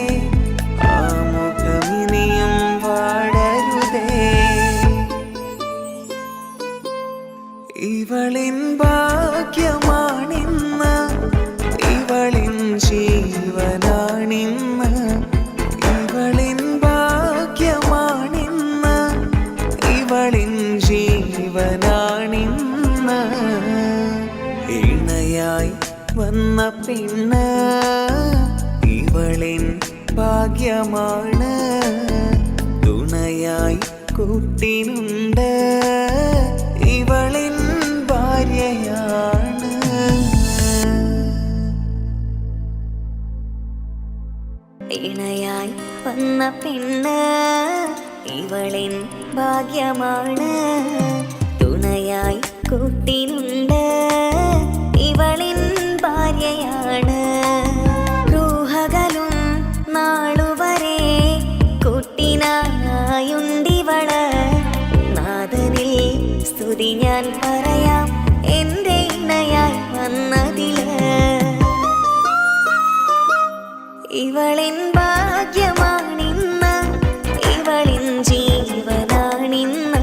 ആ മുഖമിനിയും വാടരുതേ ഇവളിൻ ഭാഗ്യമാണിന്ന് ഇവളിൻ ജീവനാണിന്ന് ഇവളിൻ ഭാഗ്യമാണിന്ന് ഇവളിൻ ജീവനാണിന്ന് ഇണയായി വന്ന പെണ്ണ് ഇവളിൻ ഭാഗ്യമാണ് തുണയായി കൂട്ടിനുണ്ട് ഇവളിൻ ഭാര്യയാണ് ഇണയായി വന്ന പെണ്ണ് ഇവളിൻ ഭാഗ്യമാണ് തുണയായി കൂട്ടിനുണ്ട് ഇവളിൻ ഭാര്യയാണ് റൂഹകളും നാളുവരെ കൂട്ടിനായുണ്ടിവള് നാദനിൽ സ്തുതി ഞാൻ പറയാം എൻ്റെ ഇണയായി വന്നതില് ഇവളിൻ ഭാഗ്യമാണിന്ന് ഇവളിൻ ജീവനാണിന്ന്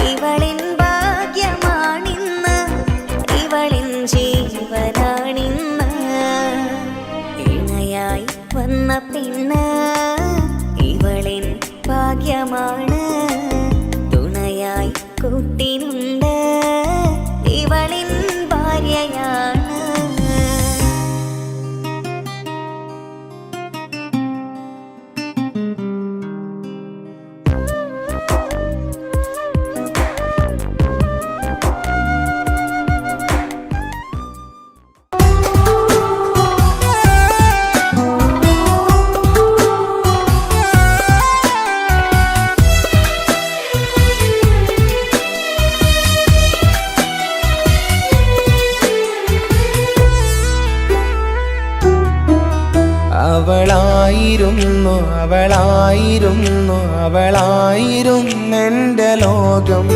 ഇവളിൻ ഭാഗ്യമാണിന്ന് ഇവളിൻ ജീവനാണിന്ന് ഇണയായി വന്ന പെണ്ണ് ഇവളിൻ ഭാഗ്യമാണ് തുണയായി കൂട്ടിനുണ്ട് ഇവളിൻ ഭാര്യയാണ് അവളായിരുന്നു അവളായിരുന്നു അവളായിരുന്നെൻ്റെ ലോകം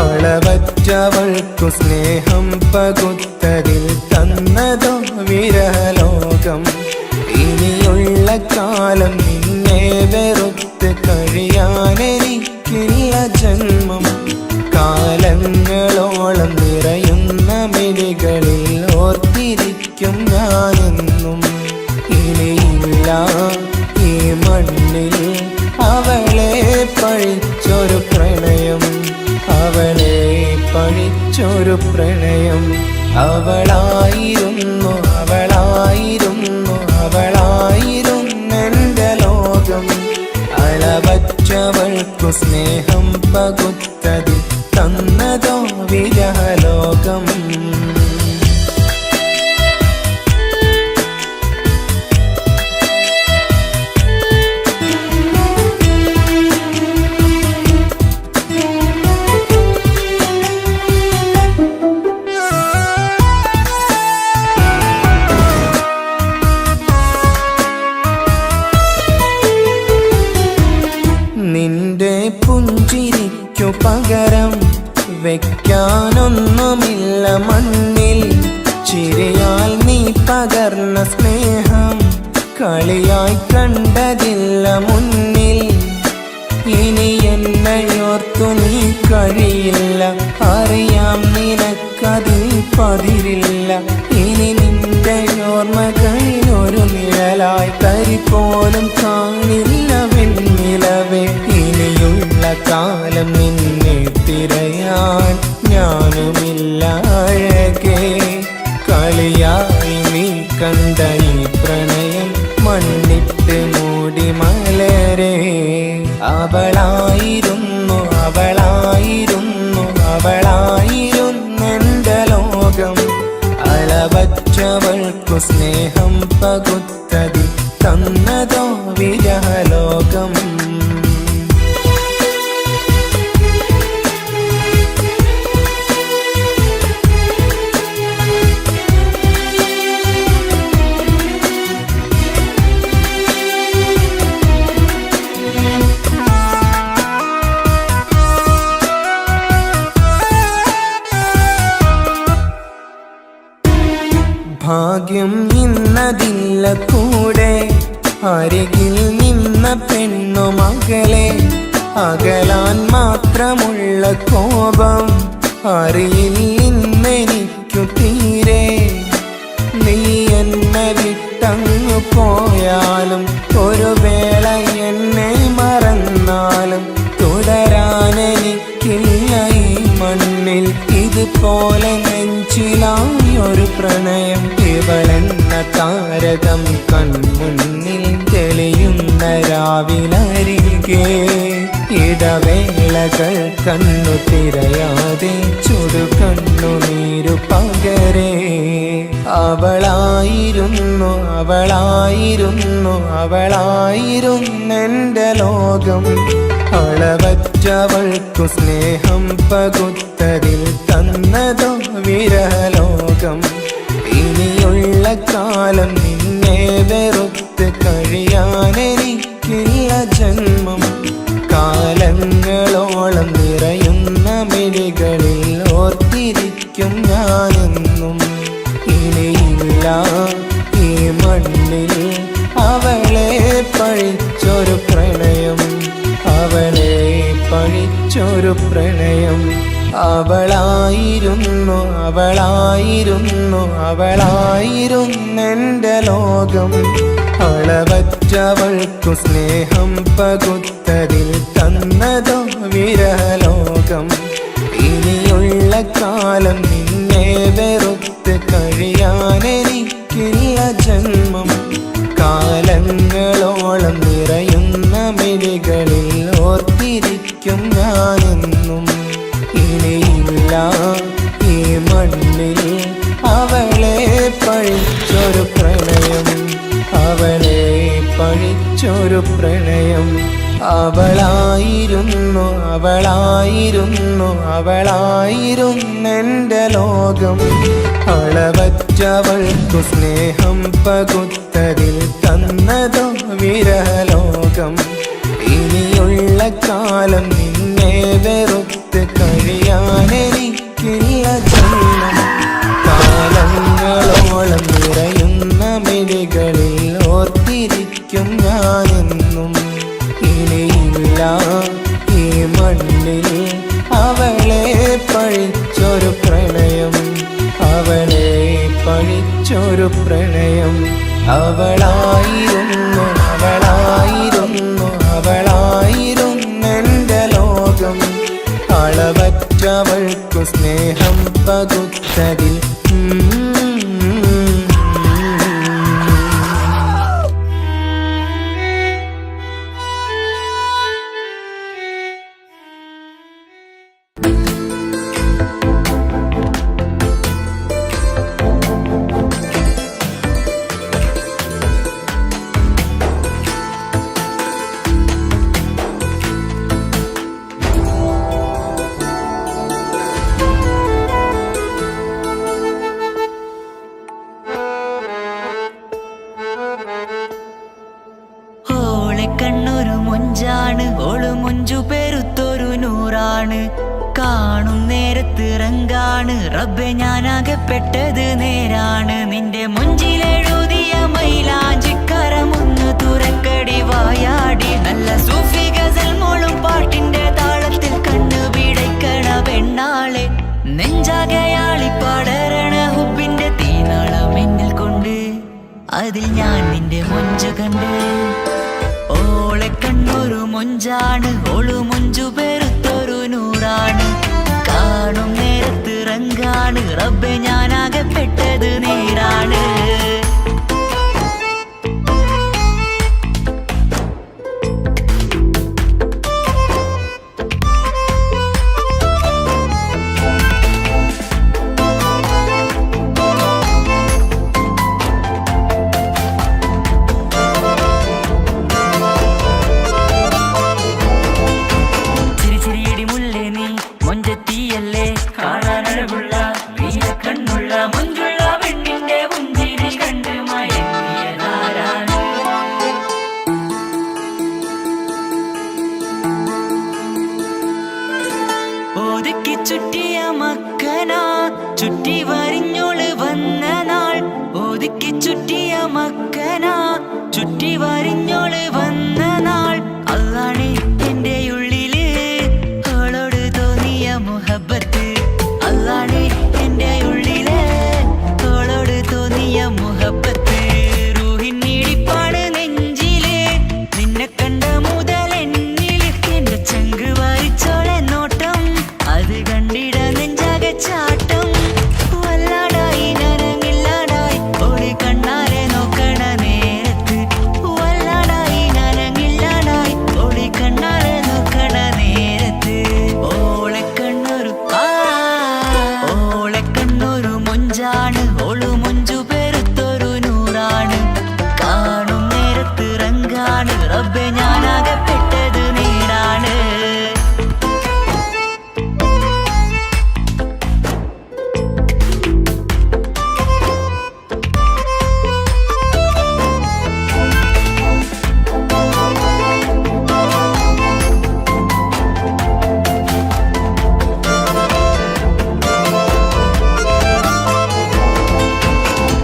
അളവറ്റവൾക്കു സ്നേഹം പകുത്തതിൽ തന്നതോ വിരലോകം ഇനിയുള്ള കാലം നിന്നെ വെറുത്ത് കഴിയാനെനിക്കില്ല ജന്മം കാലങ്ങളോളം നിറയുന്ന മിഴികളിൽ ഓർത്തിരിക്കും ഞാനെന്നും ഇനിയില്ല ഈ മണ്ണിൽ അവളെ പഴിച്ചൊരു പ്രണയം അവളെ പഴിച്ചൊരു പ്രണയം അവളായിരുന്നു അവളായിരുന്നു അവളായിരുന്നെൻ്റെ ലോകം അളവറ്റവൾക്കു സ്നേഹം പകുത്തതിൽ തന്നതോ വിരലോകം നിന്റെ പുഞ്ചിരിക്കു പകരം വെക്കാനൊന്നുമില്ല മണ്ണിൽ ചിരിയാൽ നീ പകർന്ന സ്നേഹം കളിയായി കണ്ടതില്ല മുന്നിൽ ഇനി എന്നയോർത്തു നീ കഴിയില്ല അറിയാം നിനക്കതിൽ പതിരില്ല ഇനി നിന്റെ ഓർമ്മകളിൽ ഒരു നിഴലായി തരി പോലും കാണില്ല വെണ്ണിലവേ ഇനിയുള്ള കാലം നിന്നെ തിരയാൻ ഞാനുമില്ല അഴകേ കളിയായി നീ കണ്ട ഈ പ്രണയം മണ്ണിട്ട് മൂടി മലരേ അവളായിരുന്നു അവളായിരുന്നു അവളായിരുന്നെൻ്റെ ലോകം അളവറ്റവൾക്കു സ്നേഹം പകുത്തതി തന്നതോ വിരലോകം ഭാഗ്യം ഇന്നതില്ല കൂടെ, അരികിൽ നിന്ന പെണ്ണു മകളെ. അകലാൻ മാത്രമുള്ള കോപം അറിയില്ലെനിക്കു തീരെ. നീ എന്നെ വിട്ടങ്ങു പോയാലും ഒരു വേള എന്നെ മറന്നാലും തുടരാനെനിക്കില്ല ഈ മണ്ണിൽ ഇതുപോലെ നെഞ്ചിലായൊരു പ്രണയം. ഇവളെന്ന താരകം കൺമുന്നിൽ തെളിയുന്ന രാവിലരികെ ഇടവേളകൾ കണ്ണു തിരയാതെ ചുടു കണ്ണുനീരു പകരേ. അവളായിരുന്നു അവളായിരുന്നു അവളായിരുന്നെൻ്റെ ലോകം. അളവറ്റവൾക്കു സ്നേഹം പകുത്തതിൽ തന്നതോ വിരഹലോകം. ഇനിയുള്ള കാലം നിന്നെ വെറുത്ത് കഴിയാനെനിക്കില്ല ജന്മം. കാലങ്ങളോളം നിറയുന്ന മിഴികളിൽ ഓർത്തിരിക്കും ഞാനെന്നും. ഇനിയില്ല ഈ മണ്ണിൽ അവളെ പഴിച്ചൊരു പ്രണയം, അവളെ പഴിച്ചൊരു പ്രണയം. അവളായിരുന്നു അവളായിരുന്നു അവളായിരുന്നെൻ്റെ ലോകം. അളവറ്റവൾക്കു സ്നേഹം പകുത്തതിൽ തന്നതോ വിരഹലോകം. ഇനിയുള്ള കാലം നിന്നെ വെറുത്ത് കഴിയാനെനിക്കില്ല ജന്മം. കാലങ്ങളോളം നിറയുന്ന മിഴികളിൽ ഓർത്തിരിക്കും ഞാനെന്നും. ഇനിയില്ല ഈ മണ്ണിൽ അവളെ പഴിച്ചൊരു പ്രണയം, അവളെ പഴിച്ചൊരു പ്രണയം. അവളായിരുന്നു അവളായിരുന്നു അവളായിരുന്നെൻ്റെ ലോകം. അളവറ്റവൾക്കു സ്നേഹം പകുത്തതിൽ തന്നതോ വിരഹലോകം. ഇനിയുള്ള കാലം നിന്നെ വെറുത്ത് കഴിയാനെനിക്കില്ല ജന്മം. കാലങ്ങളോളം നിറയുന്ന മിഴികളിൽ ഓർത്തിരിക്കും ഞാനെന്നും. ഇനിയില്ല ഈ മണ്ണിൽ അവളെ പഴിച്ചൊരു പ്രണയം, അവളെ പഴിച്ചൊരു പ്രണയം. അവളായിരുന്നു അവളായിരുന്നു അവളായിരുന്നെൻ്റെ ലോകം. അളവറ്റവൾക്കു സ്നേഹം പകുത്തതിൽ കണ്ണൊരു മൊഞ്ചാണ്, ഓള് മൊഞ്ചു പെരുത്തൊരു നൂറാണ്. കാണും നേരത്ത് റങ്കാണ്, റബ്ബെ ഞാനാകപ്പെട്ടത് നേരാണ്. നിന്റെ മൊഞ്ചിലെഴുതിയ മൈലാഞ്ചിക്കരമൊന്ന് തുറക്കടി വായാടി. നല്ല സൂഫി ഗസൽ മോളും പാട്ടിന്റെ താളത്തിൽ കണ്ണു പിടയ്ക്കണ പെണ്ണാളെ. നെഞ്ചാകയാളി പടരണ ഹുബിന്റെ തീനാളം എന്നിൽ കൊണ്ട്, അതിൽ ഞാൻ നിന്റെ മൊഞ്ചു കണ്ട്. ഓളെ കണ്ണൊരു മൊഞ്ചാണ്, ഓളു മൊഞ്ചു പെരുത്തൊരു നൂറാണ്. കാണും നേരത്ത് റങ്കാണ്, റബ്ബെ ഞാനാകപ്പെട്ടത് നേരാണ്. ചുറ്റിയ മക്കന ചുറ്റി വരിഞ്ഞോള് വന്ന നാൾ, ചുറ്റിയ മക്കനാ ചുറ്റി വരിഞ്ഞോള് വന്ന നാൾ അതാണ് എന്റെ ഉള്ളില് അവളോട് തോന്നിയ മുഹബത്ത് അതാണ് എന്റെ ഉള്ളില് അവളോട് തോന്നിയ മുഹബത്ത് റൂഹിന്നിടിപ്പാണ് നെഞ്ചില് നിന്നെ കണ്ട മുതൽ എന്നില് എന്റെ ചങ്ക് വായിച്ചോളെ നോട്ടം അത് കണ്ടിട നെഞ്ചാകെ ചാട്ടം വല്ലാടായി നനങ്ങില്ലാടായി ഓടി കണ്ണാരെ നോക്കണ നേരത്ത് വല്ലാടായി നനങ്ങില്ലാടായി ഓടി കണ്ണാരെ നോക്കണ നേരത്ത് ഓളെ കണ്ണൊരു മൊഞ്ചാണ് ഓളു മൊഞ്ചു പെരുത്തൊരു നൂറാണ് കാണും നേരത്ത് റങ്കാണ് റബ്ബെ ഞാനാകപ്പെട്ടത് നേരാണ്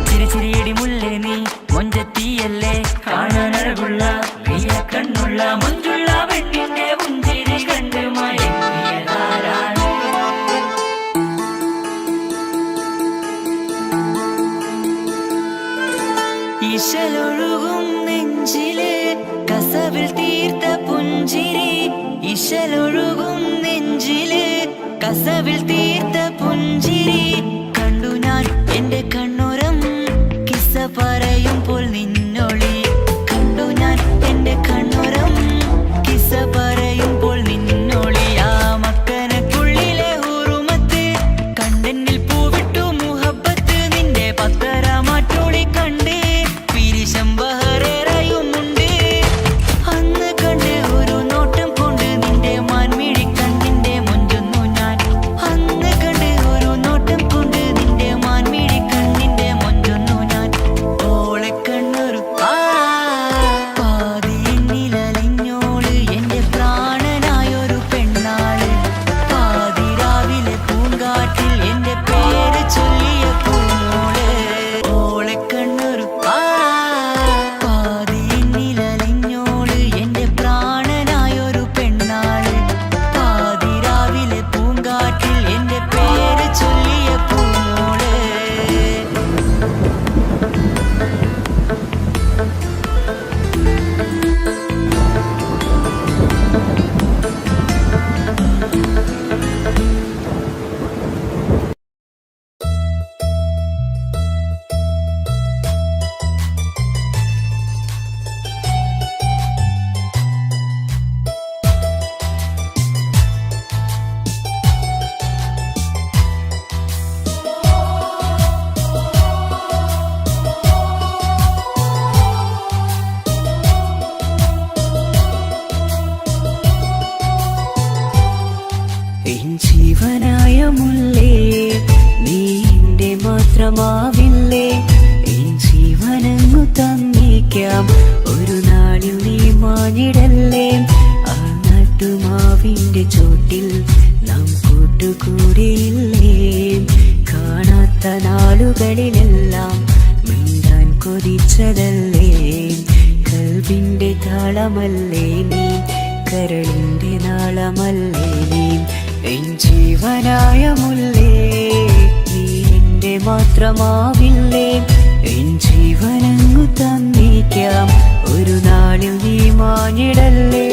ചിരിച്ചിരിയടി മുല്ലേ നീ മൊഞ്ചത്തിയല്ലേ കാണാനഴകുള്ള നീയ കണ്ണുള്ള മൊഞ്ചുള്ള പെണ്ണിന്റെ പുഞ്ചിരി കണ്ട് മയങ്ങിയതാരാണ് ഇശലൊഴുകും നെഞ്ചില് കസവിൽ തീർത്ത പുഞ്ചിരി ഇശലൊഴുകും നെഞ്ചില് കസവിൽ തീർത്ത പുഞ്ചിരി കണ്ടു ഞാൻ എന്റെ കണ്ണുരം കിസ്സ പറയുമ്പോൾ നിന്നൊളി കണ്ടു ഞാൻ എന്റെ കണ്ണുരം കിസ്സ പറയുമ്പോൾ നിന്നൊളി ആ മക്കനക്കുള്ളിലെ ഹുറുമത്ത് കണ്ടെന്നിൽ പൂവിട്ടു മുഹബത്ത് നിന്റെ പത്തര മാറ്റോളി കണ്ട് പിരിശം ബഹറേറയുമുണ്ട് അന്ന് കണ്ട് ഒരു നോട്ടം കൊണ്ട് നിന്റെ മാൻമിഴി കണ്ണിന്റെ മൊഞ്ചൊന്നു ഞാൻ അന്ന് കണ്ട് ഒരു നോട്ടം കൊണ്ട് നിന്റെ മാൻമിഴി കണ്ണിന്റെ മൊഞ്ചൊന്നു ഞാൻ ഓളെ കണ്ണൊരു പാതിയെന്നിലലിഞ്ഞോള് എന്റെ പ്രാണനായൊരു പെണ്ണാള് പാതിരാവിലെ പൂങ്കാറ്റിൽ എന്റെ പേര് ചൊല്ലിയ പൂമോള് ഓളെ കണ്ണൊരു പാതിയെന്നിലലിഞ്ഞോള് എന്റെ പ്രാണനായൊരു പെണ്ണാള് പാതിരാവിലെ പൂങ്കാറ്റിൽ എന്റെ പേര് ചൊല്ലിയ പൂമോള് എൻ ജീവനായ മുല്ലേ നീ എന്റെ മാത്രമാവില്ലേ എൻ ജീവനങ്ങു തന്നേക്കാം ഒരു നാളിൽ നീ മാഞ്ഞിടല്ലേ ആ നട്ടുമാവിന്റെ ചോട്ടിൽ നാം കൂട്ടുകൂടിയില്ലേ കാണാത്ത നാളുകളിലെല്ലാം മിണ്ടാൻ കൊതിച്ചതല്ലേ കൽവിന്റെ താളമല്ലേ നീ കരളിന്റെ നാളമല്ലേ നീ എൻ ജീവനായ മുല്ലേ നീ എന്റെ മാത്രമാവില്ലേ എൻ ജീവനങ്ങു തന്നേക്കാം ഒരു നാളിൽ നീ മാഞ്ഞിടല്ലേ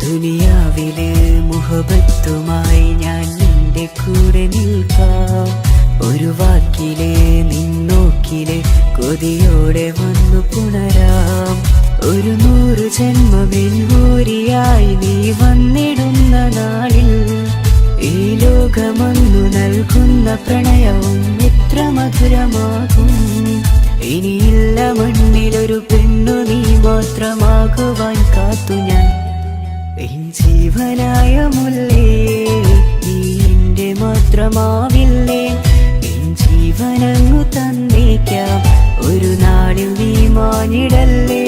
ദുനിയാവിലെ മുഹബത്തുമായി ഞാൻ നിന്റെ കൂടെ നിൽക്കാം ഒരു വാക്കിലെ നിന്നോക്കിലെ കൊതിയോടെ വന്നു പുണരാം ഒരു 100 ജന്മമെൻകൂരിയായി നീ വന്നിടുന്ന നാളിൽ ഈ ലോകമൊന്നു നൽകുന്ന പ്രണയവും എത്ര മധുരമാകും ഇനിയില്ല മണ്ണിലൊരു പെണ്ണു നീ മാത്രമാകുവാൻ കാത്തു ഞാൻ എൻ ജീവനായ മുല്ലേ നീ എന്റെ മാത്രമാവില്ലേ എൻ ജീവനങ്ങു തന്നേക്കാം ഒരു നാളിൽ നീ മാനിടല്ലേ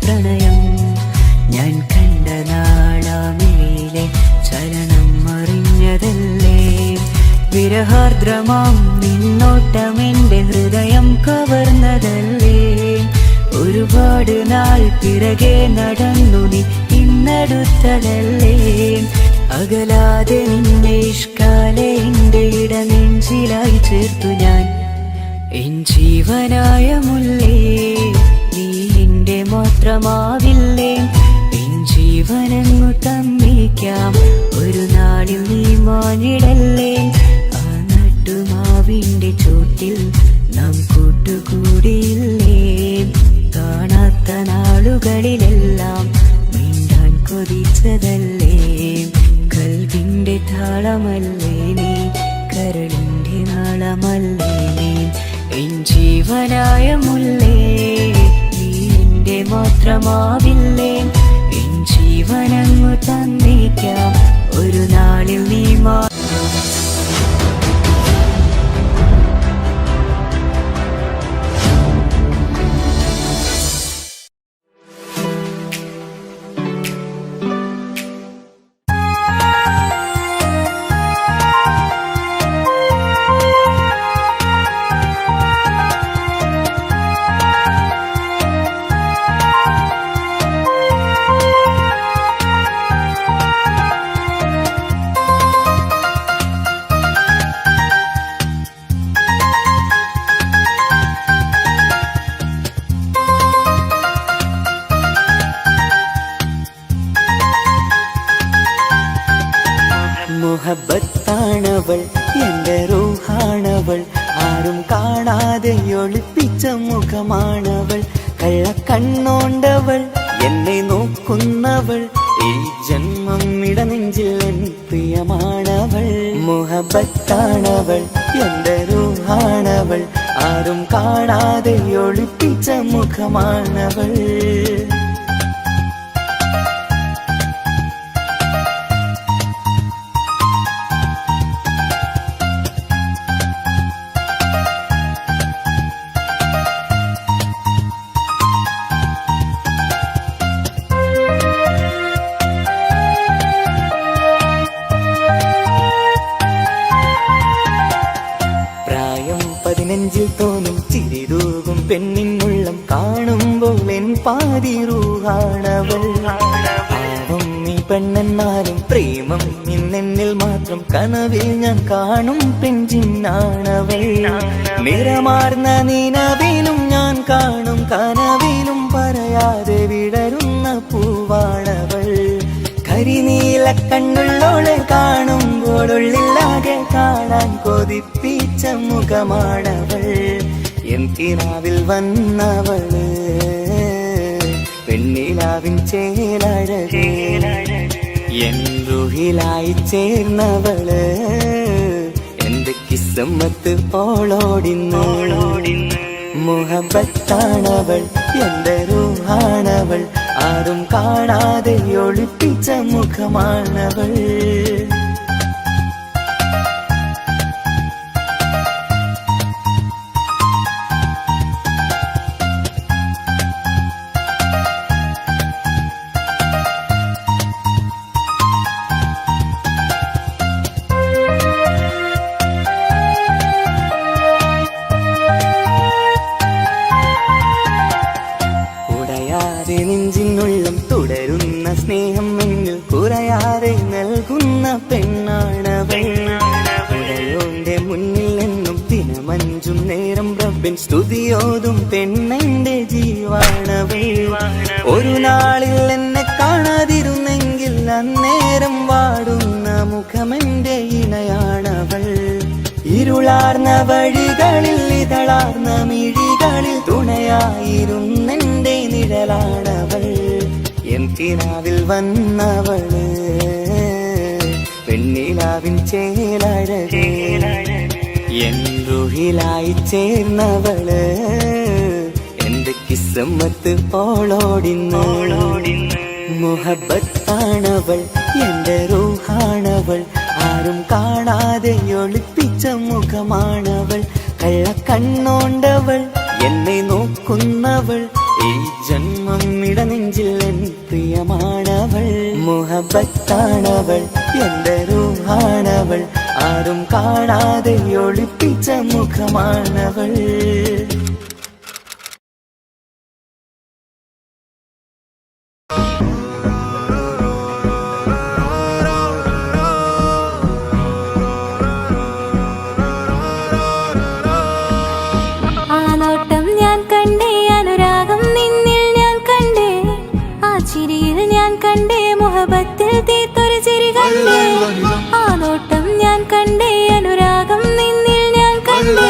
പ്രണയം ഞാൻ കണ്ട നാളാമിഴിയിലെ ചലനം അറിഞ്ഞതല്ലേ വിരഹാർദ്രമാം നിന്നോട്ടം എൻ്റെ ഹൃദയം കവർന്നതല്ലേ ഒരുപാട് നാൾ പിറകെ നടന്നു നീ ഇന്നടുത്തതല്ലേ അകലാതെ നിന്നെ ഇഷ്കാലെ എൻ്റെ ഇടനെഞ്ചിലായി ചേർത്തു ഞാൻ എൻ ജീവനായ മുല്ലേ നീ എന്റെ മാത്രമാവില്ലേ എൻ ജീവനങ്ങു തന്നേക്കാം ഒരു നാളിൽ നീ മാനിടല്ലേ ആ നട്ടുമാവിന്റെ ചോട്ടിൽ നാം കൂട്ടുകൂടിയില്ലേ കാണാത്ത നാളുകളിലെല്ലാം മിണ്ടാൻ കൊതിച്ചതല്ലേ കൽവിന്റെ താളമല്ലേ നീ കരളിന്റെ നാളമല്ലേ നീ എൻ ജീവനായ മുല്ലേ നീ എന്റെ മാത്രമാവില്ലേ എൻ ജീവനങ്ങു തന്നേക്കാം ഒരു നാളിൽ നീ മുഹബത്താണവൾ എന്റെ റൂഹാണവൾ ആരും കാണാതെ ഒളിപ്പിച്ച മുഖമാണവൾ കള്ളക്കണ്ണോണ്ടവൾ എന്നെ നോക്കുന്നവൾ ഈ ജന്മം ഇടനെഞ്ചിൽ എൻ പ്രിയമാണവൾ മുഹബത്താണവൾ എന്റെ റൂഹാണവൾ ആരും കാണാതെ ഒളിപ്പിച്ച മുഖമാണവൾ നെഞ്ചിൽ തോന്നും ചിരിതൂകും പെണ്ണിനുള്ളം കാണുമ്പോൾ എൻ പാതി റൂഹാണവൾ പാവം നീ പെണ്ണെന്നാലും പ്രേമം ഇന്നെന്നിൽ മാത്രം കനവിൽ ഞാൻ കാണും പെഞ്ചിന്നാണവൾ നിറമാർന്ന നിനവിലും ഞാൻ കാണും കനവിലും പറയാതെ വിടരുന്ന പൂവാണവൾ കരിനീല കണ്ണുള്ളോളെ കാണുമ്പോഴുള്ളിലാകെ കാണാൻ കൊതിപ്പിച്ച മുഖമാണവൾ എൻ കിനാവിൽ വന്നവള് പെണ്ണിലാവിൻ ചേലഴകേ എൻ റുഹിലായി ചേർന്നവള് എന്റെ കിസ്മത്ത് ഓളോടിന്ന് മുഹബത്താണവൾ എന്റെ റൂഹാണവൾ ആരും കാണാതെ ഒളിപ്പിച്ച മുഖമാണവൾ നെഞ്ചിനുള്ളം തുടരുന്ന സ്നേഹം എന്നിൽ കുറയാതെ നൽകുന്ന പെണ്ണാണവൾ ഉടയോന്റെ മുന്നിൽ എന്നും ദിനമഞ്ചും നേരം റബ്ബിൻ സ്തുതിയോതും പെണ്ണെന്റെ ജീവാണവൾ ഒരു നാളിൽ എന്നെ കാണാതിരുന്നെങ്കിൽ അന്നേരം വാടും ഇരുളാർന്ന വഴികളിൽ ഇതളാർന്ന മിഴികളിൽ തുണയായിരുന്നെന്റെ നിഴലാണവൾ എൻ കിനാവിൽ വന്നവള് പെണ്ണിലാവിൻ ചേലഴകേ എൻ റുഹിലായി ചേർന്നവള് എന്റെ കിസ്മത്ത് ഓളോടിന്ന് മുഹബത്താണവൾ എന്റെ റൂഹാണവൾ ആരും കാണാതെ ഒളിപ്പിച്ച മുഖമാണവൾ കള്ളക്കണ്ണോണ്ടവൾ എന്നെ നോക്കുന്നവൾ ഈ ജന്മം ഇടനെഞ്ചിൽ എൻ പ്രിയമാണവൾ മുഹബത്താണവൾ എന്റെ റൂഹാണവൾ ആരും കാണാതെ ഒളിപ്പിച്ച മുഖമാണവൾ. മുഹബത്തിൽ തീർത്തൊരു ചിരി കണ്ടേ ആ നോട്ടം ഞാൻ കണ്ടേ അനുരാഗം നിന്നിൽ ഞാൻ കണ്ടേ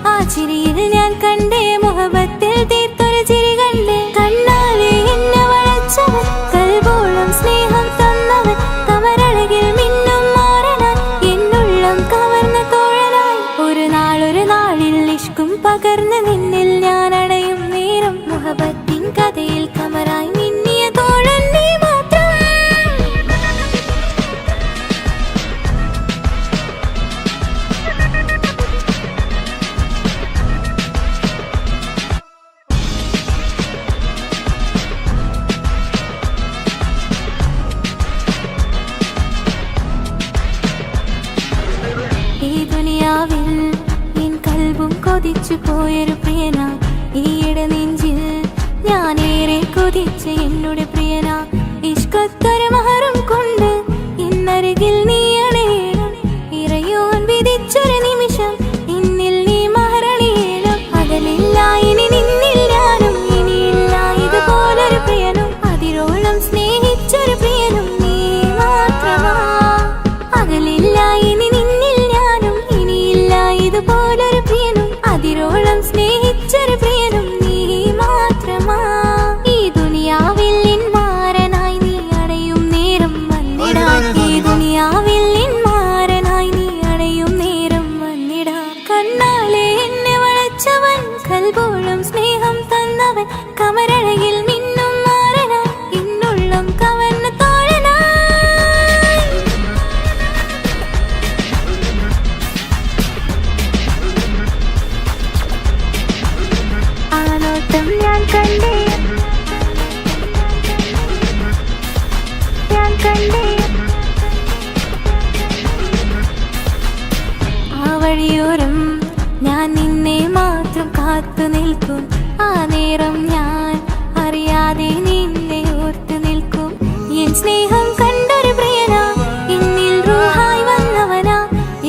ആ ചിരിയിൽ ഞാൻ കണ്ടേ മുഹബത്തിൽ തീർത്തൊരു ചിരി കണ്ടേ കണ്ണാലെ എന്നെ വളച്ചവൻ കൽബോളം സ്നേഹം തന്നവൻ കമരഴകിൽ മിന്നും മാറനാൻ എന്നുള്ളം കവർന്ന തോഴനായി ഒരു നാളിൽ ഇഷ്കും പകർന്ന് നിന്നിൽ ഞാൻ അടയും നേരം മുഹബത്തിൻ കഥയിൽ കമറായി മിന്നിയ തോഴൻ നീ മാത്രം. എൻ കൽബും കൊതിച്ചു പോയൊരു പ്രിയന ഈയിടെ നെഞ്ചിൽ ഞാനേറെ കൊതിച്ച് എന്നോട് പ്രിയന ഇഷ്കത്തൊരു മഹറും കൊണ്ട് ഇന്നരികിൽ നീ അണയണം ഇറയോൻ വിധിച്ചൊരു നിമിഷം ഇന്നിൽ നീ മഹറണിയണം അകലില്ല ഇനി നിന്നിൽ ഞാനും ഇനിയില്ല ഇതുപോലൊരു പ്രിയനും അതിരോളം സ്നേഹിച്ചൊരു പ്രിയനും നീ മാത്രമാ അകലില്ല ഇനി നിന്നിൽ ഞാനും ഇനിയില്ല ഇതുപോലൊരു പ്രിയനും അതിരോളം സ്നേഹിച്ചൊരു പ്രിയനും നീ മാത്രമാ. ഈ ദുനിയാവിൽ മാരനായി നീ അടയും നേരം വന്നിടാൻ ഈ ദുനിയാവിൽ മാരനായി നീ അടയും നേരം വന്നിടാൻ കണ്ണാലെ എന്നെ വളച്ചവൻ കൽബോളം സ്നേഹം തന്നവൻ കമരഴകിൽ മിന്നും മാറനാൻ എന്നുള്ളം കവർന്ന തോഴനായി. ആ നോട്ടം ഞാൻ കണ്ടേ ആ വഴിയോരം ഞാൻ നിന്നെ മാത്രം കാത്തു നിൽക്കും ആ നേരം ഞാൻ അറിയാതെ നിന്നെ ഓർത്തു നിൽക്കും എൻ സ്നേഹം കണ്ടൊരു പ്രിയനാ എന്നിൽ റൂഹായി വന്നവനാ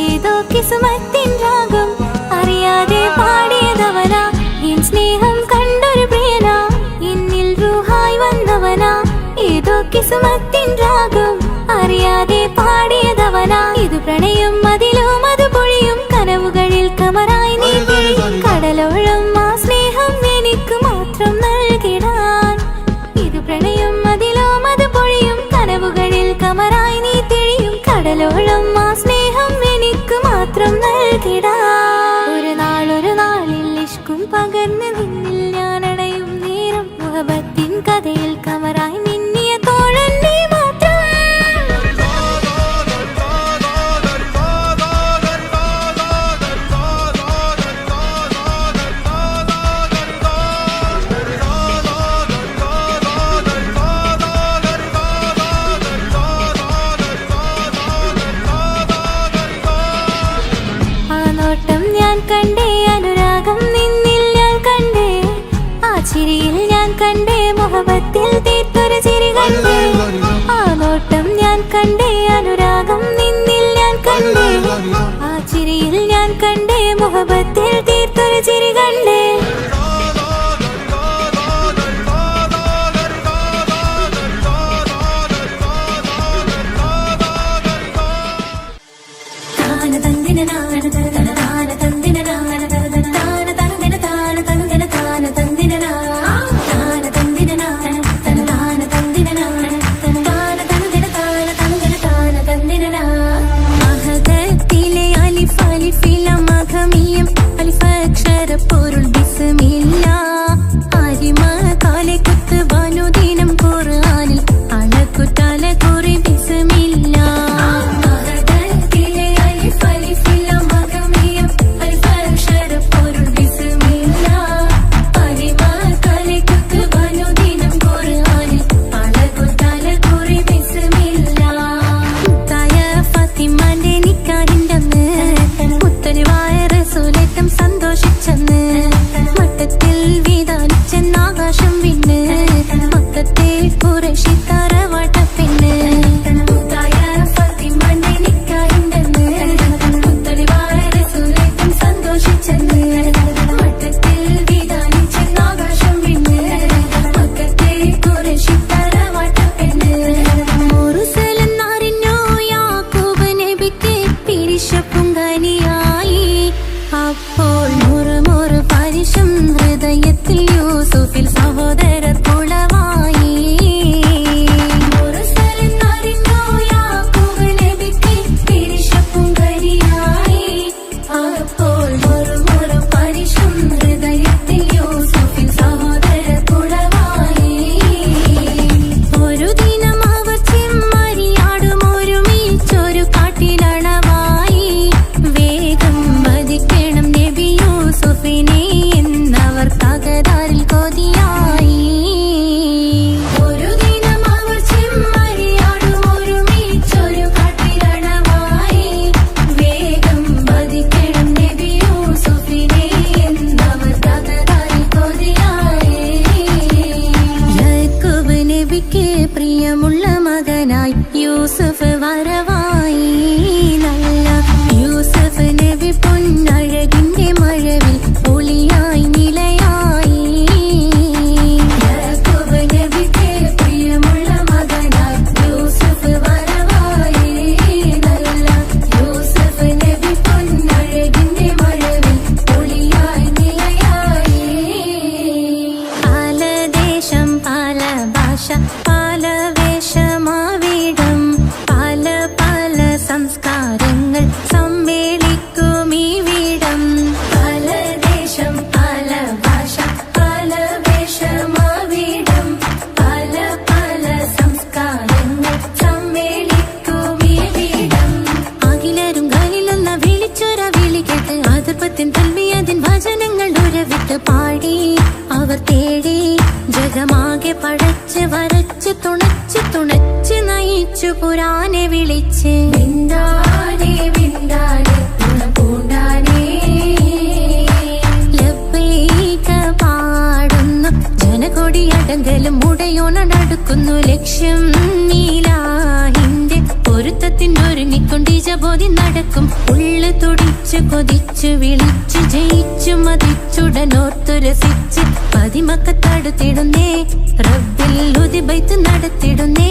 ഏതോ കിസ്മത്തിൻ രാഗം അറിയാതെ പാടിയതവനാ എൻ സ്നേഹം കണ്ടൊരു പ്രിയനാ എന്നിൽ റൂഹായി വന്നവനാ ഏതോ കിസ്മത്തിൻ രാഗം അറിയാതെ പാടിയതവനാ ഇത് പ്രണയം അതിലും അത് പൊഴിയും കനവുകളിൽ കമറായി നീ കടലോളം ആ സ്നേഹം എനിക്ക് മാത്രം നൽകിടാൻ ഇത് പ്രണയം അതിലും അത് പൊഴിയും കനവുകളിൽ കമറായി നീ തെളിയും കടലോളം ആ സ്നേഹം എനിക്ക് മാത്രം നൽകിടാൻ ഒരു നാളിൽ ഇഷ്കും പകർന്ന് നിന്നിൽ ഞാൻ അടയും നേരം മുഹബത്തിൻ കഥയിൽ കമറായി മിന്നിയ തോഴൻ നീ മാത്രം. ആ നോട്ടം ഞാൻ കണ്ടേ അനുരാഗം നിന്നിൽ ഞാൻ കണ്ടേ ആ ചിരിയിൽ ഞാൻ കണ്ടേ മുഹബത്തിൽ തീർത്തൊരു ചിരി കണ്ടേ ആ നോട്ടം ഞാൻ കണ്ടേ അനുരാഗം നിന്നിൽ ഞാൻ കണ്ടേ ആ ചിരിയിൽ ഞാൻ കണ്ടേ മുഹബത്തിൽ തീർത്തൊരു ചിരി കണ്ടേ. നാന തന്ദിന നാന തന മകനായി യൂസുഫ് വരവായി. നല്ല യൂസുഫ് നബി പൊന്നഴകിന്റെ മഴവിൽ ഒളിയായി നിലയായി. യാക്കൂബ് നബിക്ക് പ്രിയമുള്ള മകനായി യൂസുഫ് വരവായി. നല്ല യൂസുഫ് നബി പൊന്നഴകിന്റെ മഴവിൽ ഒളിയായി നിലയായി. പല ദേശം പല ഭാഷ പല വേഷമാവിടം പല പല സംസ്കാരങ്ങൾ സമ്മേളിക്കും ഈ വീടം. പല ദേശം പല ഭാഷ പല വേഷമാവിടം പല പല സംസ്കാരങ്ങൾ സമ്മേളിക്കും ഈ വീടം. അഖിലരും കാലിലൊന്ന വിളിച്ചൊര വിളി കേട്ട് അതിർപ്പത്തിൻ തൽവിയതിൻ വചനങ്ങൾ ഉരവിട്ട് പാടി അവർ തേടി. ജഗമാകെ പടച്ച് വരച്ച് തുണച്ച് തുണച്ച് നയിച്ചു പുരാനെ വിളിച്ച്. വിന്താനേ വിന്താനേ പൂണ്ടാനേ ലബ്ബൈക പാടുന്നു ജനകൊടിയടങ്കലും മുടയോണടുക്കുന്നു. ലക്ഷ്യം നീലാഹിന്റെ പൊരുത്തത്തിനൊരുങ്ങിക്കൊണ്ടിജബോധി നടക്കും. ഉള്ളു തുടിച്ചു കൊതിച്ചു വിളിച്ചു ജയിച്ചു മതിച്ചുടനോർത്തു രസിച്ച് പതിമക്കത്തടുത്തിടുന്നേ. റബ്ബിൽ ഉദിബൈത്ത് നടത്തിടുന്നേ.